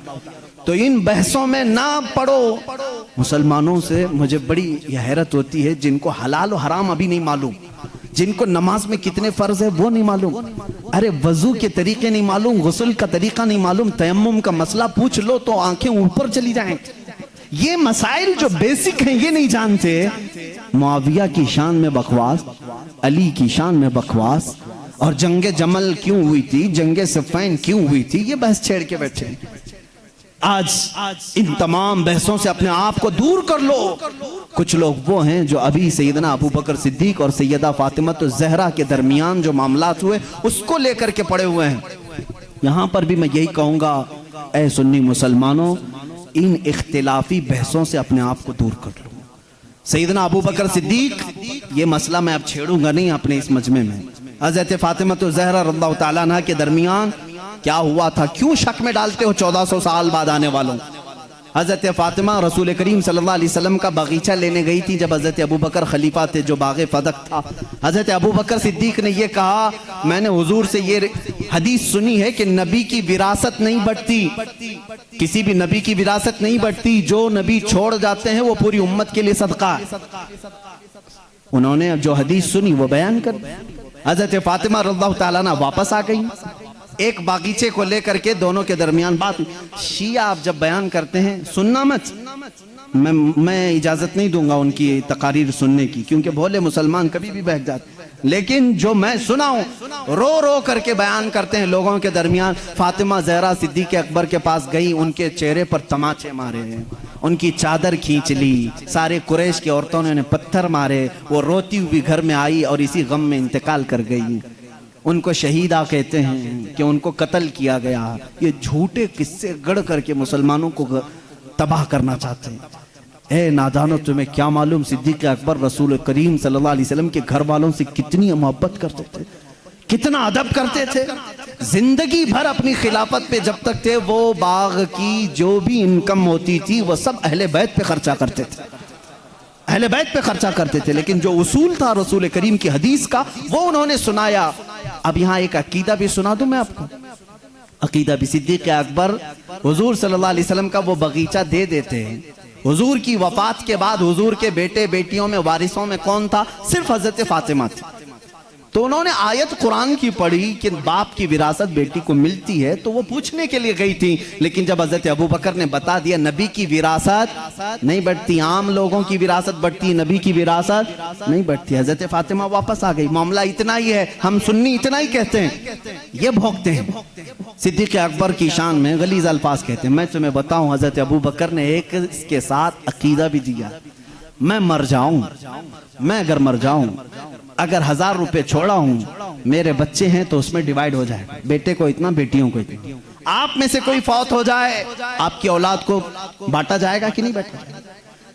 तो इन बहसों में ना पड़ो। मुसलमानों से मुझे बड़ी हैरत होती है, जिनको हलाल और हराम अभी नहीं मालूम, जिनको नमाज में कितने फर्ज है वो नहीं मालूम, अरे वजू के तरीके नहीं मालूम, गुस्ल का तरीका नहीं मालूम, तयम्मुम का मसला पूछ लो तो आंखें ऊपर चली जाएं। ये मसाइल जो बेसिक हैं ये नहीं जानते। मुआविया की शान में बकवास, अली की शान में बकवास, और जंगे जमल क्यों हुई थी, जंगे सिफ़्फ़ीन क्यों हुई थी, ये बहस छेड़ के बैठे। आज इन तमाम बहसों से अपने आप को दूर कर लो। कुछ लोग वो हैं जो अभी सैयदना अबू बकर सिद्दीक और सैयदा फातिमा तो ज़हरा के दरमियान जो मामलात हुए उसको लेकर के पड़े हुए हैं। यहां पर भी मैं यही कहूंगा, ऐ सुन्नी मुसलमानों, इन इख्तिलाफी बहसों से अपने आप को दूर कर लो। सैयदना अबू बकर सिद्दीक, ये मसला मैं अब छेड़ूंगा नहीं अपने इस मजमे में। हज़रत फातिमा तो ज़हरा रज़ियल्लाहु ताला अन्हा के दरमियान क्या हुआ था, क्यों शक में डालते हो 1400 साल बाद आने वालों? हज़रत फ़ातिमा रसूल करीम सल्लल्लाहु अलैहि वसल्लम का बगीचा लेने गई थी जब हज़रत अबू बकर खलीफा थे, जो बाग़े फ़दक था। हज़रत अबू बकर सिद्दीक़ ने ये कहा, मैंने हुजूर से ये हदीस सुनी है कि नबी की विरासत नहीं बढ़ती, किसी भी नबी की विरासत नहीं बढ़ती, जो नबी छोड़ जाते हैं वो पूरी उम्मत के लिए सदका है। उन्होंने जो हदीस सुनी वो बयान कर, हज़रत फ़ातिमा रज़ियल्लाहु ताला अन्हा वापस आ गई। एक बागीचे को लेकर के दोनों के दरमियान बात। शिया आप जब बयान करते हैं सुनना मत, मैं इजाजत नहीं दूंगा उनकी तकारीर सुनने की, क्योंकि भोले मुसलमान कभी भी बहक जाते, लेकिन जो मैं सुना हूं रो रो करके बयान करते हैं लोगों के दरमियान। फातिमा ज़हरा सिद्दीक़ अकबर के पास गई, उनके चेहरे पर तमाचे मारे, उनकी चादर खींच ली, सारे कुरैश की औरतों ने उन्हें पत्थर मारे, वो रोती हुई घर में आई और इसी गम में इंतकाल कर गई। उनको शहीदा कहते हैं कि उनको कत्ल किया गया। ये झूठे किस्से गढ़ करके मुसलमानों को तबाह करना चाहते हैं। ए नादानो, तुम्हें क्या मालूम सिद्दीक़ अकबर रसूल करीम सल्लल्लाहु अलैहि वसल्लम के घर वालों से कितनी मोहब्बत करते थे, कितना अदब करते थे। जिंदगी भर अपनी खिलाफत पे जब तक थे, वो बाग की जो भी इनकम होती थी वो सब अहले बैत पे खर्चा करते थे, अहले बैत पे खर्चा करते थे। लेकिन जो उसूल था रसूल करीम की हदीस का, वो उन्होंने सुनाया। अब यहाँ एक अकीदा भी सुना दूं मैं आपको। अकीदा भी सिद्दीक़ अकबर हुजूर सल्लल्लाहु अलैहि वसल्लम का वो बगीचा दे देते हैं। हुजूर की वफात के बाद हुजूर के बेटे बेटियों में वारिसों में कौन था? सिर्फ हजरत फातिमा थी। तो उन्होंने आयत कुरान की पढ़ी कि बाप की विरासत बेटी को मिलती है, तो वो पूछने के लिए गई थी। लेकिन जब हजरत अबू बकर ने बता दिया नबी की विरासत नहीं बढ़ती, आम लोगों की विरासत बढ़ती, नबी की विरासत नहीं बढ़ती, हजरत फातिमा वापस आ गई। मामला इतना ही है, हम सुन्नी इतना ही कहते हैं, ये भोगते हैं। सिद्दीक़ अकबर की शान में गलीज़ अल्फाज कहते हैं। मैं तुम्हें बताऊं, हजरत अबू बकर ने एक इसके साथ अकीदा भी दिया, मैं मर जाऊं, मैं अगर मर जाऊं, अगर 1000 रुपए छोड़ा हूं, मेरे बच्चे हैं तो उसमें डिवाइड हो जाए, बेटे को इतना बेटियों को इतना। आप में से कोई फौत हो जाए, आपकी औलाद को बांटा जाएगा कि नहीं बांटा?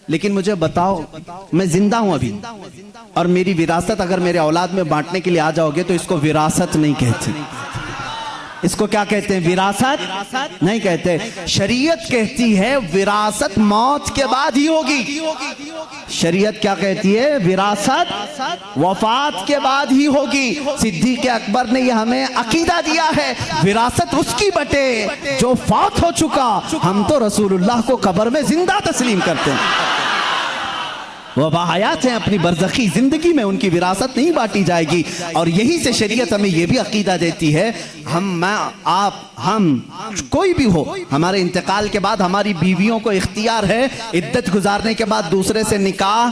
लेकिन मुझे बताओ, मैं जिंदा हूं अभी और मेरी विरासत अगर मेरे औलाद में बांटने के लिए आ जाओगे तो इसको विरासत नहीं कहते, इसको क्या कहते हैं? विरासत नहीं कहते। शरीयत कहती है विरासत मौत के बाद ही होगी। शरीयत क्या कहती है? विरासत वफात के बाद ही होगी। सिद्दीक़ अकबर ने यह हमें अकीदा दिया है, विरासत उसकी बटे जो फौत हो चुका। हम तो रसूलुल्लाह को कब्र में जिंदा तस्लीम करते हैं, वह बाहयात हैं, अपनी बरज़खी जिंदगी में उनकी विरासत नहीं बांटी जाएगी। और यही से शरीयत हमें यह भी अकीदा देती है, हम कोई भी हो, हमारे इंतकाल के बाद हमारी बीवियों को इख्तियार है इद्दत गुजारने के बाद दूसरे से निकाह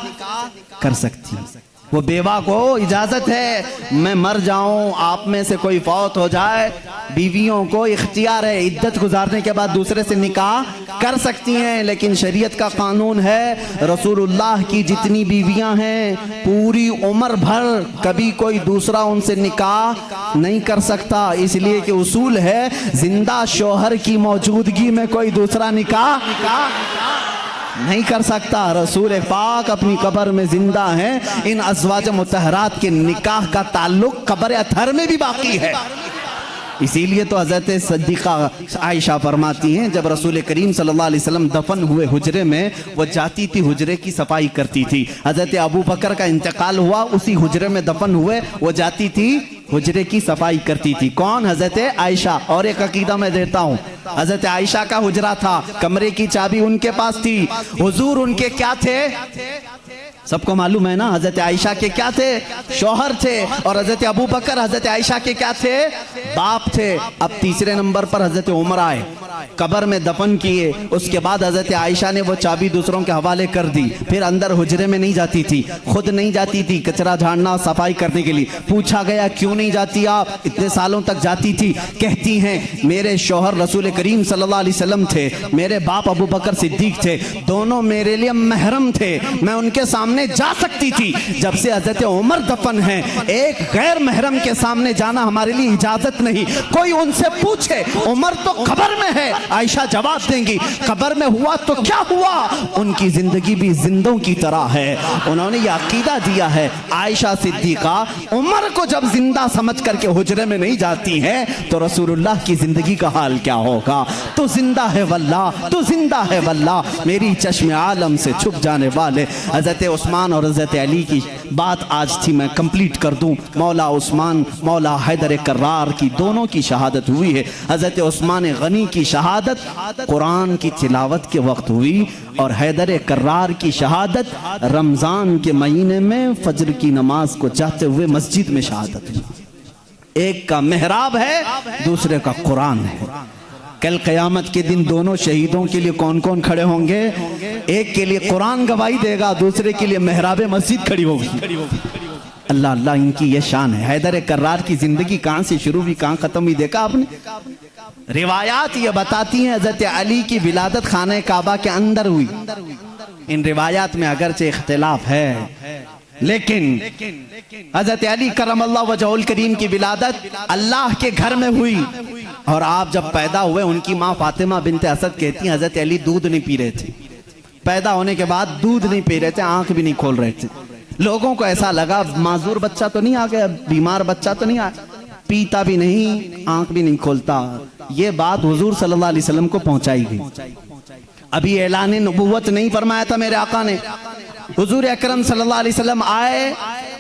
कर सकती है। वो बेवा को इजाजत है, मैं मर जाऊं, आप में से कोई फौत हो जाए, बीवियों को इख्तियार है इद्दत गुजारने के बाद दूसरे से निकाह कर सकती हैं। लेकिन शरीयत का कानून है, रसूलुल्लाह की जितनी बीवियां हैं पूरी उम्र भर कभी कोई दूसरा उनसे निकाह नहीं कर सकता, इसलिए कि उसूल है जिंदा शौहर की मौजूदगी में कोई दूसरा निकाह नहीं कर सकता। रसूल पाक अपनी कब्र में जिंदा हैं। इन अज़वाज मुतहरात के निकाह का ताल्लुक कब्र अतहर में भी बाकी है। इसीलिए तो हज़रत सिद्दीक़ा आयशा फरमाती हैं, जब रसूल करीम सल्लल्लाहु अलैहि वसल्लम दफन हुए हुजरे में, वो जाती थी हुजरे की सफाई करती थी। हज़रत अबू बकर का इंतकाल हुआ, उसी हुजरे में दफन हुए, वो जाती थी हुजरे की सफाई करती थी। कौन? हज़रत आयशा। और एक अकीदा मैं देता हूँ, हज़रत आयशा का हुजरा था, कमरे की चाबी उनके पास थी। हुजूर उनके क्या थे? सबको मालूम है ना, हजरत आयशा के क्या थे? शौहर थे। और हजरत अबू बकर हजरत आयशा के क्या थे? बाप थे। अब तीसरे नंबर पर हजरत उमर आए, कब्र में दफन किए। उसके बाद हजरत आयशा ने वो चाबी दूसरों के हवाले कर दी। फिर अंदर हुजरे में नहीं जाती थी, खुद नहीं जाती थी कचरा झाड़ना सफाई करने के लिए। पूछा गया क्यों नहीं जाती आप? इतने सालों तक जाती थी। कहती हैं मेरे शौहर रसूल करीम सल्लल्लाहु अलैहि वसल्लम थे, मेरे बाप अबू बकर सिद्दीक थे, दोनों मेरे लिए महरम थे, मैं उनके सामने जा सकती थी। जब से हजरत उमर दफन है, एक गैर महरम के सामने जाना हमारे लिए इजाजत नहीं। कोई उनसे पूछे उमर तो कब्र में है, आयशा जवाब देंगी, कब्र में हुआ तो क्या हुआ, उनकी जिंदगी भी जिंदों की तरह है। उन्होंने ये अकीदा दिया है। आयशा सिद्दीका उमर को जब जिंदा समझ करके हुजरे में नहीं जाती हैं तो रसूलुल्लाह की जिंदगी का हाल क्या होगा। तो जिंदा है वल्लाह, तो जिंदा है वल्लाह, मेरी चश्मे आलम से छुप जाने वाले हजरत उस्मान और हजरत अली की बात आज थी, मैं कंप्लीट कर दूं। मौला उस्मान, मौला हैदर कर्रार की दोनों की शहादत हुई है। हजरत उस्मान गनी की शहादत कुरान की तिलावत के वक्त हुई और हैदर कर्रार की शहादत रमजान के महीने में फजर की नमाज को जाते हुए मस्जिद में शहादत हुई। एक का मेहराब है, दूसरे का कुरान है। कल क़यामत के दिन दोनों शहीदों के लिए कौन कौन खड़े होंगे? एक के लिए कुरान गवाही देगा, दूसरे के लिए मेहराब मस्जिद खड़ी होगी। अल्लाह अल्लाह, इनकी ये शान है। हैदर कर्रार की जिंदगी कहां से शुरू हुई, कहां खत्म हुई, देखा आपने? रिवायात ये बताती हैं हजरत अली की विलादत खाने काबा के अंदर हुई। इन रिवायात में अगरचे इख्तिलाफ है, लेकिन हजरत अली करमल्लाहु वजहुल करीम की विलादत अल्लाह के घर में हुई। और आप जब पैदा हुए, उनकी माँ फातिमा बिनते असद कहती हैं हजरत अली दूध नहीं पी रहे थे। पैदा होने के बाद दूध नहीं पी रहे थे, आंख भी नहीं खोल रहे थे। लोगों को ऐसा लगा माजूर बच्चा तो नहीं आ गया, बीमार बच्चा तो नहीं आ, पीता भी नहीं, आंख भी नहीं खोलता। ये बात हुजूर सल्लल्लाहु अलैहि वसल्लम को पहुंचाई गई। अभी ऐलान नबुव्वत नहीं फरमाया था मेरे आका ने। हुजूर अकरम सल्लल्लाहु अलैहि वसल्लम आए,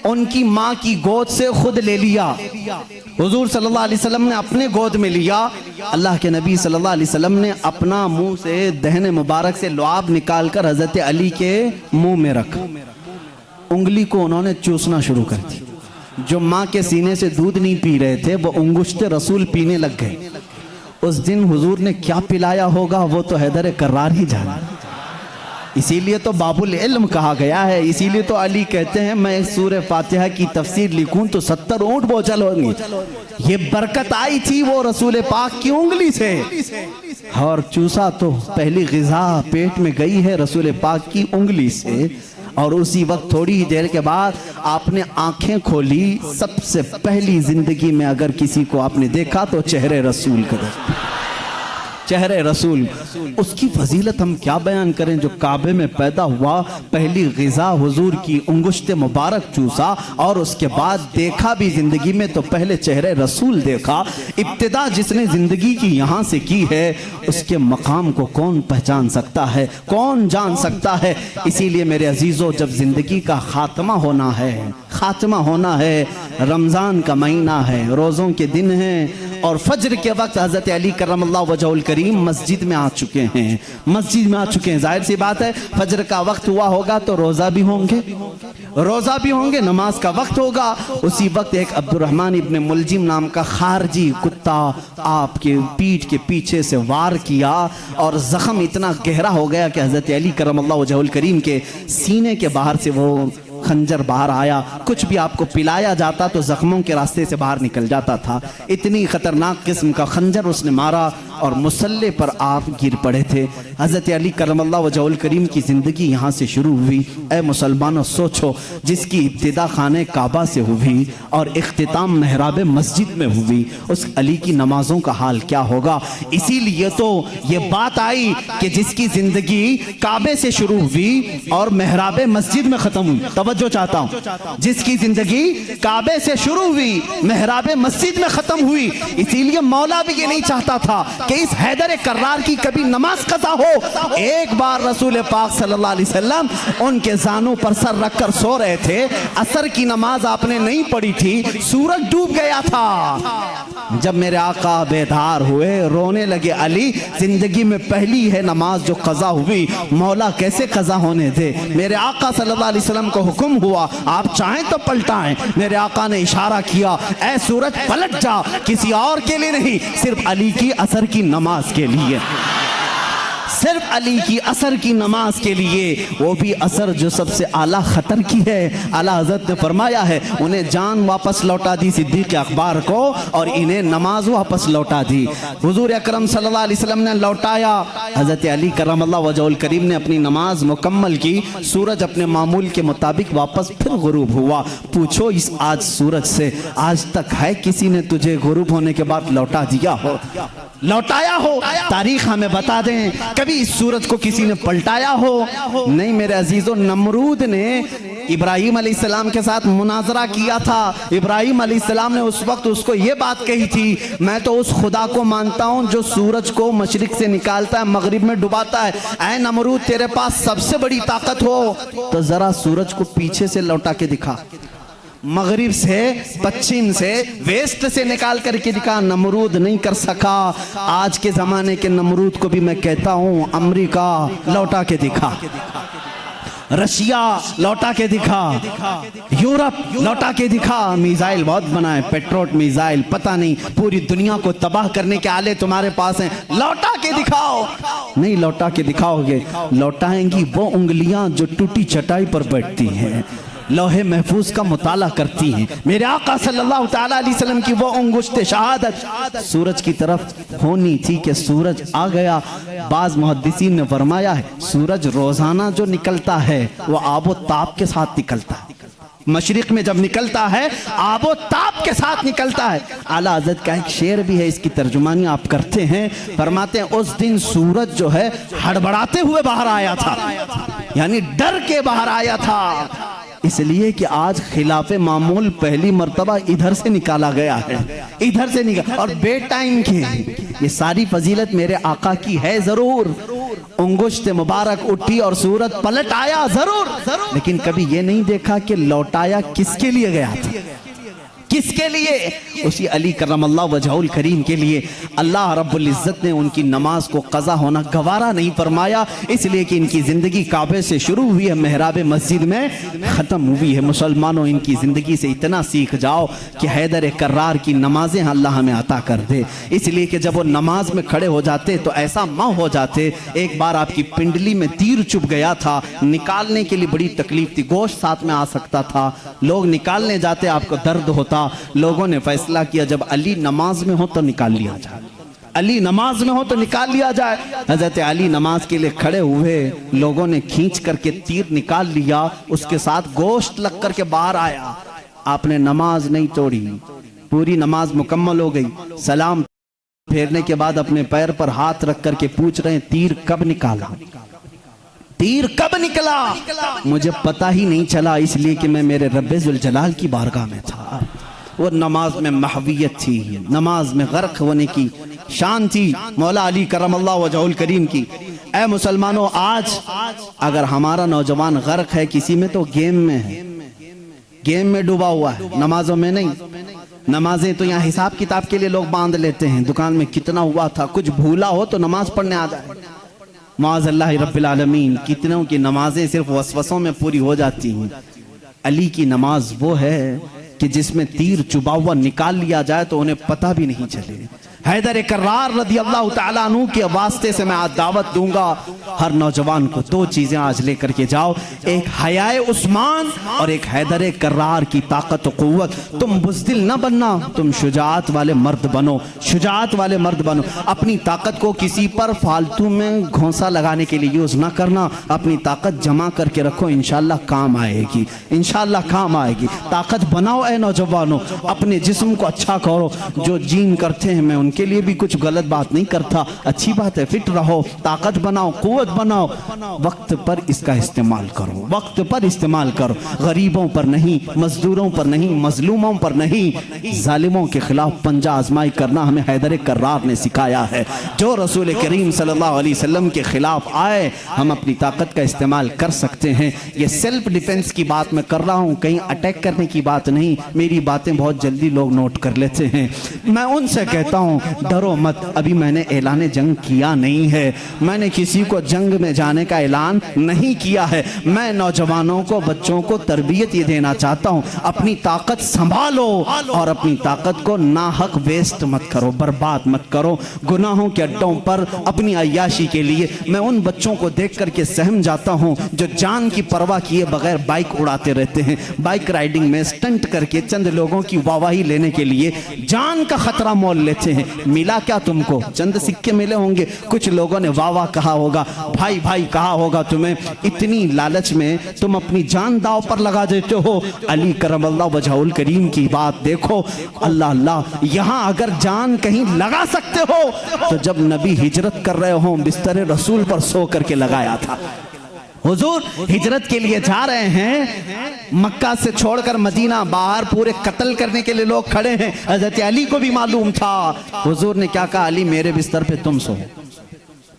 उनकी माँ की गोद से खुद ले लिया। हुजूर सल्लल्लाहु अलैहि वसल्लम ने अपने गोद में लिया। अल्लाह के नबी सल्लल्लाहु अलैहि वसल्लम ने अपना मुंह से दहने मुबारक से लुआब निकालकर हजरत अली के मुंह में रखा। उंगली को उन्होंने चूसना शुरू कर दी। जो माँ के सीने से दूध नहीं पी रहे थे वो उंगुश्ते रसूल पीने लग गए। उस दिन हुजूर ने क्या पिलाया होगा वो तो हैदर कर्रार ही जाना। इसीलिए तो बाबुल इल्म कहा गया है। इसीलिए तो अली कहते हैं मैं सूरह फातिहा की तफसीर लिखूं तो 70 ऊंट बोझल होंगे। ये बरकत आई थी वो रसूल पाक की उंगली से, और चूसा तो पहली गिज़ा पेट में गई है रसूल पाक की उंगली से। और उसी वक्त थोड़ी ही देर के बाद आपने आंखें खोली। सबसे पहली जिंदगी में अगर किसी को आपने देखा तो चेहरे रसूल का, चेहरे रसूल। उसकी फजीलत हम क्या बयान करें। जो काबे में पैदा हुआ, पहली गिज़ा हुजूर की उंगुश्ते मुबारक चूसा, और उसके बाद देखा भी जिंदगी में तो पहले चेहरे रसूल देखा। इब्तिदा जिसने जिंदगी की यहाँ से की है उसके मकाम को कौन पहचान सकता है, कौन जान सकता है। इसीलिए मेरे अजीजों, जब जिंदगी का खात्मा होना है, खात्मा होना है, रमजान का महीना है, रोज़ों के दिन हैं, और फजर के वक्त हजरत अली करमल्लाहु वजहुल करीम मस्जिद में आ चुके हैं, मस्जिद में आ चुके हैं। जाहिर सी बात है फजर का वक्त हुआ होगा तो रोजा भी होंगे, रोजा भी होंगे, नमाज का वक्त होगा। उसी वक्त एक अब्दुर्रहमान इब्ने मुलजिम नाम का खारजी कुत्ता आपके पीठ के पीछे से वार किया और जख्म इतना गहरा हो गया कि हजरत अली करमल्लाहु वजहुल करीम के सीने के बाहर से वो खंजर बाहर आया। कुछ भी आपको पिलाया जाता तो जख्मों के रास्ते से बाहर निकल जाता था। इतनी खतरनाक किस्म का खंजर उसने मारा और मुसल्ले पर आप गिर पड़े थे। हजरत अली करमल्लाहु वजहुल करीम की जिंदगी यहाँ से शुरू हुई। ए मुसलमानों, सोचो, जिसकी इब्तिदा खाने काबा से हुई और इख्तिताम महराब मस्जिद में हुई, उस अली की नमाजों का हाल क्या होगा। इसीलिए तो ये बात आई कि जिसकी जिंदगी काबे से शुरू हुई और महराब मस्जिद में खत्म हुई, तवज्जो चाहता हूं, जिसकी जिंदगी काबे से शुरू हुई, महराब मस्जिद में खत्म हुई। इसीलिए मौला भी ये नहीं चाहता था कि इस हैदर कर्रार की कभी नमाज कज़ा हो। एक बार रसूल पाक सल्लल्लाहु अलैहि वसल्लम उनके जानों पर सर रखकर सो रहे थे। असर की नमाज आपने नहीं पढ़ी थी, सूरज डूब गया था। जब मेरे आका बेदार हुए, रोने लगे, अली जिंदगी में पहली है नमाज जो कज़ा हुई, मौला कैसे कज़ा होने दे। मेरे आका सल्लल्लाहु अलैहि वसल्लम को हुक्म हुआ आप चाहें तो पलटाएं। मेरे आका ने इशारा किया, ऐ सूरज पलट जा, किसी और के लिए नहीं, सिर्फ अली की असर की नमाज के लिए। सिर्फ अली की असर की नमाज के लिए, वो भी असर जो सबसे आला खतर की है। आला हजरत ने फरमाया है उन्हें जान वापस लौटा दी सिद्दीक़ अकबर को और इन्हें नमाज वापस लौटा दी। हुजूर अकरम सल्लल्लाहु अलैहि वसल्लम ने लौटाया, हजरत अली करमल्लाहु वजहुल करीम ने अपनी नमाज मुकम्मल की। सूरज अपने मामूल के मुताबिक वापस फिर गुरूब हुआ। पूछो इस आज सूरज से, आज तक है किसी ने तुझे गुरूब होने के बाद लौटा दिया हो, लौटाया हो? तारीख हमें बता दें, कभी इस सूरज को किसी ने पलटाया हो? नहीं मेरे अजीजों, नमरूद ने इब्राहिम अलैहिस्सलाम के साथ मुनाजरा किया था। इब्राहिम अलैहिस्सलाम ने उस वक्त उसको ये बात कही थी, मैं तो उस खुदा को मानता हूँ जो सूरज को मशरिक से निकालता है मगरिब में डुबाता है। ऐ नमरूद, तेरे पास सबसे बड़ी ताकत हो तो जरा सूरज को पीछे से लौटा के दिखा, मगरिब से, पश्चिम से, वेस्ट से निकाल करके दिखा। नमरूद नहीं कर सका। आज के जमाने के नमरूद को भी मैं कहता हूँ, अमेरिका लौटा के दिखा, रशिया लौटा के दिखा, यूरोप लौटा के दिखा। मिसाइल बहुत बनाए, पेट्रोट मिसाइल, पता नहीं पूरी दुनिया को तबाह करने के आले तुम्हारे पास हैं, लौटा के दिखाओ। नहीं लौटा के दिखाओगे, लौटाएंगी वो उंगलियां जो टूटी चटाई पर बैठती हैं, लौहे महफूज का मुताला करती हैं। मेरे आका सल्लल्लाहु तआला अलैहि वसल्लम की वो अंगुश्ते शहादत सूरज की तरफ होनी थी कि सूरज आ गया। बाज मुहद्दिसीन ने फरमाया है सूरज रोजाना जो निकलता है वो आबो ताप के साथ निकलता है। मशरिक में जब निकलता है आबो ताप के साथ निकलता है। आला हज़रत का एक शेर भी है, इसकी तर्जुमानी आप करते हैं। फरमाते हैं उस दिन सूरज जो है हड़बड़ाते हुए बाहर आया था, यानी डर के बाहर आया था, इसलिए कि आज खिलाफे मामूल पहली मर्तबा इधर से निकाला गया है, इधर से निकाला और बे टाइम के। ये सारी फजीलत मेरे आका की है जरूर। उंगुश्त मुबारक उठी और सूरज पलट आया जरूर, लेकिन कभी ये नहीं देखा कि लौटाया किसके लिए गया था, किसके लिए? उसी अली करमल्लाहु वजहुल करीम के लिए। अल्लाह रब्बुल इज्जत ने उनकी नमाज को कज़ा होना गवारा नहीं फरमाया, इसलिए कि इनकी ज़िंदगी काबे से शुरू हुई है, मेहराब मस्जिद में ख़त्म हुई है। मुसलमानों, इनकी ज़िंदगी से इतना सीख जाओ कि हैदर कर्रार की नमाजें अल्लाह हमें अता कर दे। इसलिए कि जब वो नमाज में खड़े हो जाते तो ऐसा माँ हो जाते। एक बार आपकी पिंडली में तीर चुभ गया था, निकालने के लिए बड़ी तकलीफ थी, गोश्त साथ में आ सकता था, लोग निकालने जाते आपको दर्द होता। लोगों ने फैसला किया जब अली नमाज में हो तो निकाल लिया जाए, अली नमाज में हो तो निकाल लिया जाए। हजरत अली नमाज के लिए खड़े हुए, लोगों ने खींच करके तीर निकाल लिया, उसके साथ गोश्त लग करके बाहर आया। आपने नमाज नहीं तोड़ी, पूरी नमाज मुकम्मल हो गई। सलाम फेरने के बाद अपने पैर पर हाथ रख करके पूछ रहे हैं तीर कब निकाला, तीर कब निकला? मुझे पता ही नहीं चला, इसलिए कि मैं मेरे रब्बे जुल जलाल की बारगाह में था। वो नमाज में महवियत थी, नमाज में गर्क होने की शान थी मौला अली करमल्लाहु वजहुल करीम की। ऐ मुसलमानों, आज अगर हमारा नौजवान गर्क है किसी में तो गेम में है, गेम में डूबा हुआ है, नमाजों में नहीं। नमाजें तो यहाँ हिसाब किताब के लिए लोग बांध लेते हैं, दुकान में कितना हुआ था, कुछ भूला हो तो नमाज पढ़ने आ जाए। माज़अल्लाह रब्बिल आलमीन, कितनों की नमाजें सिर्फ वसवसों में पूरी हो जाती हैं। अली की नमाज वो है कि जिसमें तीर चुबा हुआ निकाल लिया जाए तो उन्हें पता भी नहीं चले। हैदर कर्रार रज़ी अल्लाह तआला अन्हु के वास्ते से मैं आज दावत दूंगा हर नौजवान को, दो चीजें आज लेकर के जाओ, एक हयाए उस्मान और एक हैदर कर्रार की ताकत और कुव्वत। तुम बुज़दिल न बनना, तुम शुजाअत वाले मर्द बनो, शुजाअत वाले मर्द बनो। अपनी ताकत को किसी पर फालतू में घोंसा लगाने के लिए यूज ना करना, अपनी ताकत जमा करके रखो, इंशाअल्लाह काम आएगी, इंशाअल्लाह काम आएगी। ताकत बनाओ ऐ नौजवानों, अपने जिस्म को अच्छा करो। जो जिम करते हैं मैं उनके लिए भी कुछ गलत बात नहीं करता, अच्छी बात है, फिट रहो, ताकत बनाओ, कुव्वत बनाओ, वक्त पर इसका इस्तेमाल करो, वक्त पर इस्तेमाल करो। गरीबों पर नहीं, मजदूरों पर नहीं, मजलूमों पर नहीं, जालिमों के खिलाफ पंजा आजमाई करना हमें हैदर कर्रार ने सिखाया है। जो रसूल करीम सल्लल्लाहु अलैहि वसल्लम के खिलाफ आए, हम अपनी ताकत का इस्तेमाल कर सकते हैं। ये सेल्फ डिफेंस की बात मैं कर रहा हूँ, कहीं अटैक करने की बात नहीं। मेरी बातें बहुत जल्दी लोग नोट कर लेते हैं। मैं उनसे कहता हूँ डरो मत, अभी मैंने ऐलान जंग किया नहीं है, मैंने किसी को जंग में जाने का ऐलान नहीं किया है। मैं नौजवानों को, बच्चों को तरबियत ये देना चाहता हूँ, अपनी ताकत संभालो और अपनी ताकत को नाहक वेस्ट मत करो, बर्बाद मत करो गुनाहों के अड्डों पर अपनी अय्याशी के लिए। मैं उन बच्चों को देख करके सहम जाता हूँ जो जान की परवाह किए बगैर बाइक उड़ाते रहते हैं, बाइक राइडिंग में स्टंट करके चंद लोगों की वाहवाही लेने के लिए जान का खतरा मोल लेते हैं। मिला क्या तुमको? चंद सिक्के मिले होंगे, कुछ लोगों ने वाह वाह कहा होगा, भाई भाई कहा होगा तुम्हें। इतनी लालच में तुम अपनी जान दांव पर लगा देते हो। अली करमल्लाहु वजहुल करीम की बात देखो, अल्लाह अल्लाह, यहां अगर जान कहीं लगा सकते हो तो जब नबी हिजरत कर रहे हो बिस्तर रसूल पर सो करके लगाया था। हुजूर हिजरत के लिए जा रहे हैं, मक्का से छोड़कर मदीना, बाहर पूरे कत्ल करने के लिए लोग खड़े हैं। हजरत अली को भी मालूम था। हुजूर ने क्या कहा? अली मेरे बिस्तर पे तुम सो।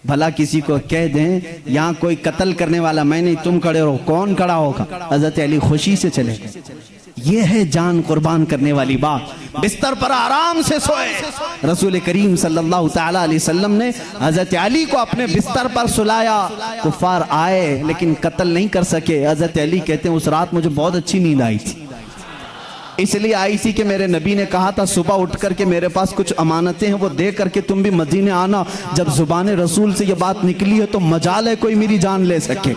भला किसी को कह दें यहाँ कोई कत्ल करने वाला मैं नहीं, तुम खड़े रहो, कौन खड़ा होगा? हजरत अली खुशी से चले गए। ये है जान कुर्बान करने वाली बात। बिस्तर पर आराम से सोए। रसूल करीम सल्लल्लाहु तआला अलैहि वसल्लम ने हजरत अली को अपने बिस्तर पर सुलाया। कुफार आए लेकिन कत्ल नहीं कर सके। हजरत अली कहते हैं उस रात मुझे बहुत अच्छी नींद आई थी, इसलिए आई थी कि मेरे नबी ने कहा था सुबह उठ करके मेरे पास कुछ अमानतें हैं वो दे करके तुम भी मदीने आना। जब जुबान रसूल से ये बात निकली है तो मजाल है कोई मेरी जान ले सके।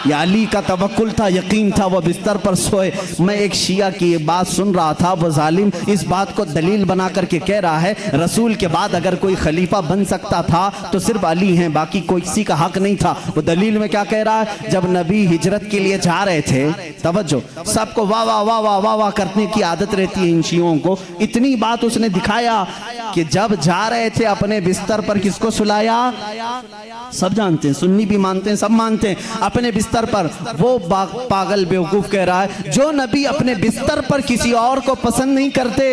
या अली का तवक्कुल था, यकीन था, वो बिस्तर पर सोए। मैं एक शिया की ये बात सुन रहा था, वो जालिम इस बात को दलील बना करके कह रहा है रसूल के बाद अगर कोई खलीफा बन सकता था तो सिर्फ अली हैं, बाकी कोई किसी का हक नहीं था। वो दलील में क्या कह रहा है? जब नबी हिजरत के लिए जा रहे थे, तवज्जो, सबको वाह वाह वाह वाह वाह वाह करने की आदत रहती है इन शियों को। इतनी बात उसने दिखाया कि जब जा रहे थे अपने बिस्तर पर किसको सुलाया? सब जानते हैं, सुन्नी भी मानते हैं, सब मानते हैं, अपने बिस्तर पर। वो पागल बेवकूफ कह रहा है जो नबी अपने बिस्तर पर किसी और को पसंद नहीं करते,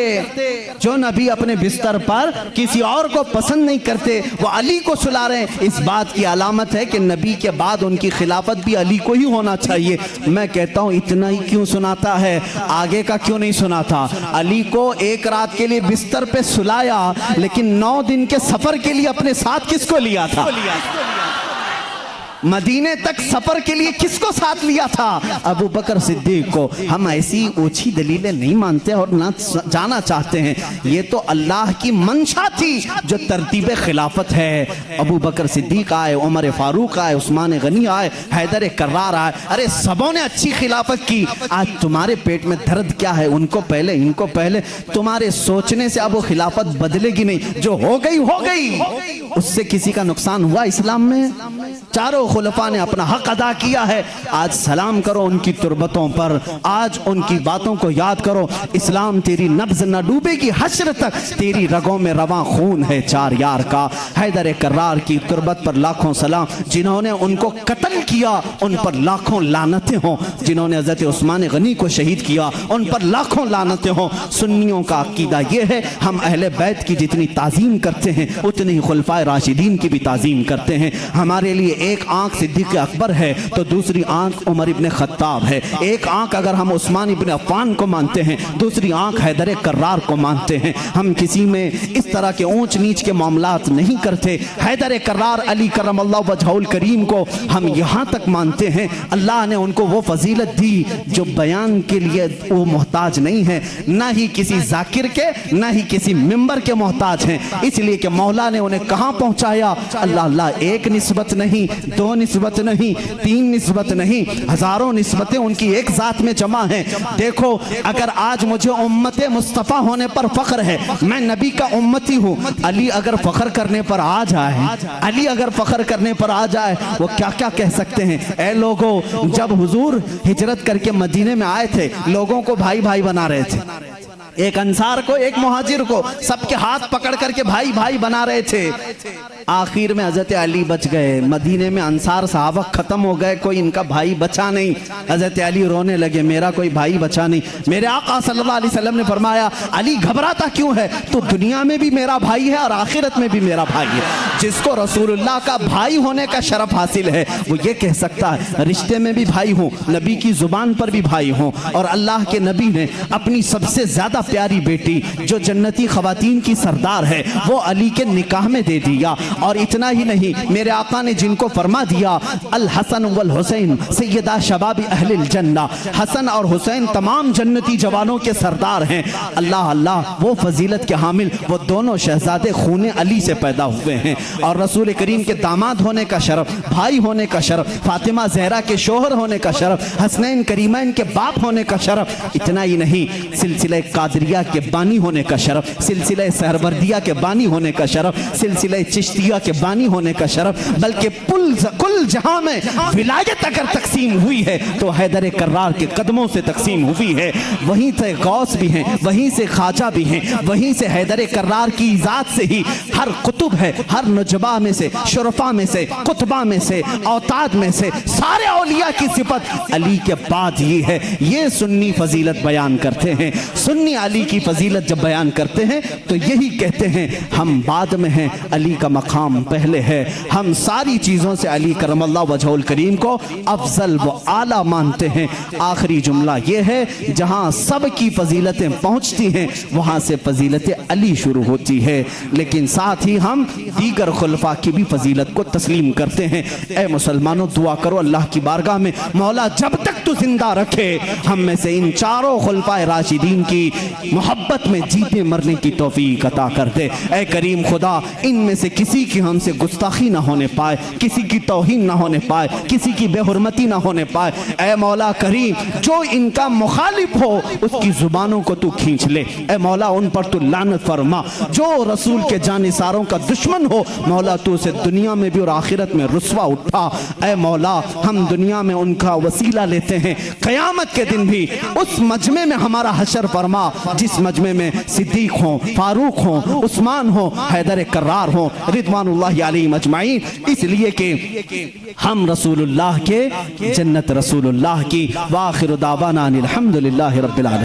जो नबी अपने बिस्तर पर किसी और को पसंद नहीं करते, वो अली को सुला रहे हैं। इस बात की अलामत है कि नबी के बाद उनकी खिलाफत भी अली को ही होना चाहिए। मैं कहता हूं इतना ही क्यों सुनाता है, आगे का क्यों नहीं सुनाता? अली को एक रात के लिए बिस्तर पे सुलाया लेकिन 9 दिन के सफर के लिए अपने साथ किसको लिया था? मदीने तक सफर के लिए किसको साथ लिया था? अबू बकर सिद्दीक को। हम ऐसी ओछी दलीलें नहीं मानते और ना जाना चाहते हैं। ये तो अल्लाह की मंशा थी जो तरतीब खिलाफत है। अबू बकर सिद्दीक आए, उमर फारूक आए, उस्मान गनी आए, हैदर कर्रार आए, अरे सबों ने अच्छी खिलाफत की। आज तुम्हारे पेट में दर्द क्या है? उनको पहले, इनको पहले। तुम्हारे सोचने से अब वो खिलाफत बदलेगी नहीं, जो हो गई हो गई। उससे किसी का नुकसान हुआ इस्लाम में? चारों खुलफा ने अपना हक अदा किया है। आज सलाम करो उनकी तुरबतों पर, आज उनकी बातों को याद करो। इस्लाम तेरी नब्ज न डूबेगी, हश्र तक तेरी रगों में रवां खून है चार यार का। हैदर कर्रार की तुरबत पर लाखों सलाम। जिन्होंने उनको कत्ल किया उन पर लाखों लानतें हों, जिन्होंने हजरत उस्मान गनी को शहीद किया उन पर लाखों लानतें हों। सुन्नियों का अकीदा यह है, हम अहले बैत की जितनी ताजीम करते हैं उतनी ही खुलफाए राशिदीन की भी ताजीम करते हैं। हमारे लिए एक आंख सिद्दीक अकबर है तो दूसरी आंख उमर इब्ने खत्ताब है। एक आंख अगर हम उस्मान इब्ने अफ़्फ़ान को मानते हैं, दूसरी आंख हैदर कर्रार को मानते हैं। हम किसी में इस तरह के ऊंच नीच के मामलात नहीं करते। हैदर कर्रार अली करमल्लाहु वजहुल करीम को हम यहाँ तक मानते हैं, अल्लाह ने उनको वो फजीलत दी जो बयान के लिए वो मोहताज नहीं है, ना ही किसी जाकिर के, ना ही किसी मिंबर के मोहताज हैं। इसलिए कि मौला ने उन्हें कहाँ पहुँचाया? अल्लाह अल्लाह, एक निस्बत नहीं, 2 निस्बत नहीं, 3 निस्बत नहीं, हजारों निस्बतें उनकी एक जात में जमा हैं। देखो, अगर आज मुझे उम्मत मुस्तफ़ा होने पर फख्र है, मैं नबी का उम्मती हूँ, अली अगर फख्र करने पर आ जाए, अली अगर फख्र करने पर आ जाए, वो क्या क्या कह सकते हैं? ऐ लोगों, जब हुजूर हिजरत करके मदीने में आए थे, लोगों को भाई भाई बना रहे थे। एक अंसार को, एक मुहाजिर को, सबके हाथ पकड़ करके भाई भाई बना रहे थे। आखिर में हजरत अली बच गए। मदीने में अंसार सहाबा खत्म हो गए, कोई इनका भाई बचा नहीं। हजरत अली रोने लगे, मेरा कोई भाई बचा नहीं। मेरे आका सल्लल्लाहु अलैहि वसल्लम ने फरमाया, अली घबराता क्यों है? तो दुनिया में भी मेरा भाई है और आखिरत में भी मेरा भाई है। जिसको रसूलुल्लाह का भाई होने का शरफ हासिल है वो ये कह सकता है रिश्ते में भी भाई हूँ, नबी की जुबान पर भी भाई हूँ। और अल्लाह के नबी ने अपनी सबसे ज्यादा प्यारी बेटी जो जन्नती खवातीन की सरदार है वो अली के निकाह में दे दिया। और इतना ही नहीं, मेरे आका ने जिनको फरमा दिया अल हसन वल हुसैन सैयदा शबाब अहलिल जन्ना, हसन और हुसैन तमाम जन्नती जवानों के सरदार हैं। अल्लाह अल्लाह, वो फजीलत के हामिल वो दोनों शहजादे खूने अली से पैदा हुए हैं। और रसूल करीम के दामाद होने का शरफ, भाई होने का शरफ, फातिमा जहरा के शोहर होने का शरफ, हसनैन करीमैन के बाप होने का शरफ। इतना ही नहीं, सिलसिले कादरिया के बानी होने का शरफ, सिलसिले सहरवर्दिया के बानी होने का शरफ, सिलसिले चिश्तिया के बानी होने का शरफ, बल्कि कुल जहां में विलायत अगर तकसीम हुई है तो हैदर कर्रार के कदमों से तकसीम हुई है। वहीं से गौस भी हैं, वहीं से ख्वाजा भी हैं, वहीं से हैदर कर्रार की ज़ात से ही हर कुतुब है, हर नुजबा में से, शुरफा में से, कुतबा में से, औताद में से सारे औलिया की सिफत अली के बाद ये है। ये सुन्नी फजीलत बयान करते हैं। सुन्नी अली की फजीलत जब बयान करते हैं तो यही कहते हैं हम बाद में हैं, अली का मकाम पहले है। हम सारी चीज़ों से अली करमल्लाहु वजहुल करीम को अफजल व आला मानते हैं। आखिरी जुमला ये है, जहाँ सब की फजीलतें पहुँचती हैं वहाँ से फजीलत अली शुरू होती है। लेकिन साथ ही हम दीगर खुलफा की भी फजीलत को तस्लीम करते हैं। ए मुसलमानों, दुआ करो अल्लाह की बारगाह में, मौला जब तक तू जिंदा रखे हम में से इन चारों खुलफाए राशिदीन की मोहब्बत में जीते मरने की तौफीक अता कर दे। ए करीम खुदा, इनमें से किसी की हमसे गुस्ताखी ना होने पाए, किसी की तौहीन ना होने पाए, किसी की बेहुरमती ना होने पाए। ए मौला करीम, जो इनका मुखालिफ हो उसकी जुबानों को तू खींच ले। ए मौला, उन पर तू लानत फरमा। जो रसूल के जानिसारों का दुश्मन हो मौला, तू उसे दुनिया में भी और आखिरत में रुस्वा उठा। ए मौला, हम दुनिया में उनका वसीला लेते हैं, क़यामत के दिन भी उस मजमे में हमारा हशर फरमा जिस मजमे में सिद्दीक हो, फारूक हो, उस्मान हो, हैदर कर्रार हो, रिदवानुल्लाहि अलैहिम अजमाइन। इसलिए कि हम रसूलुल्लाह के, जन्नत रसूलुल्लाह की। व आखिरु दावाना अनिल हम्दुलिल्लाहि रब्बिल आलमीन।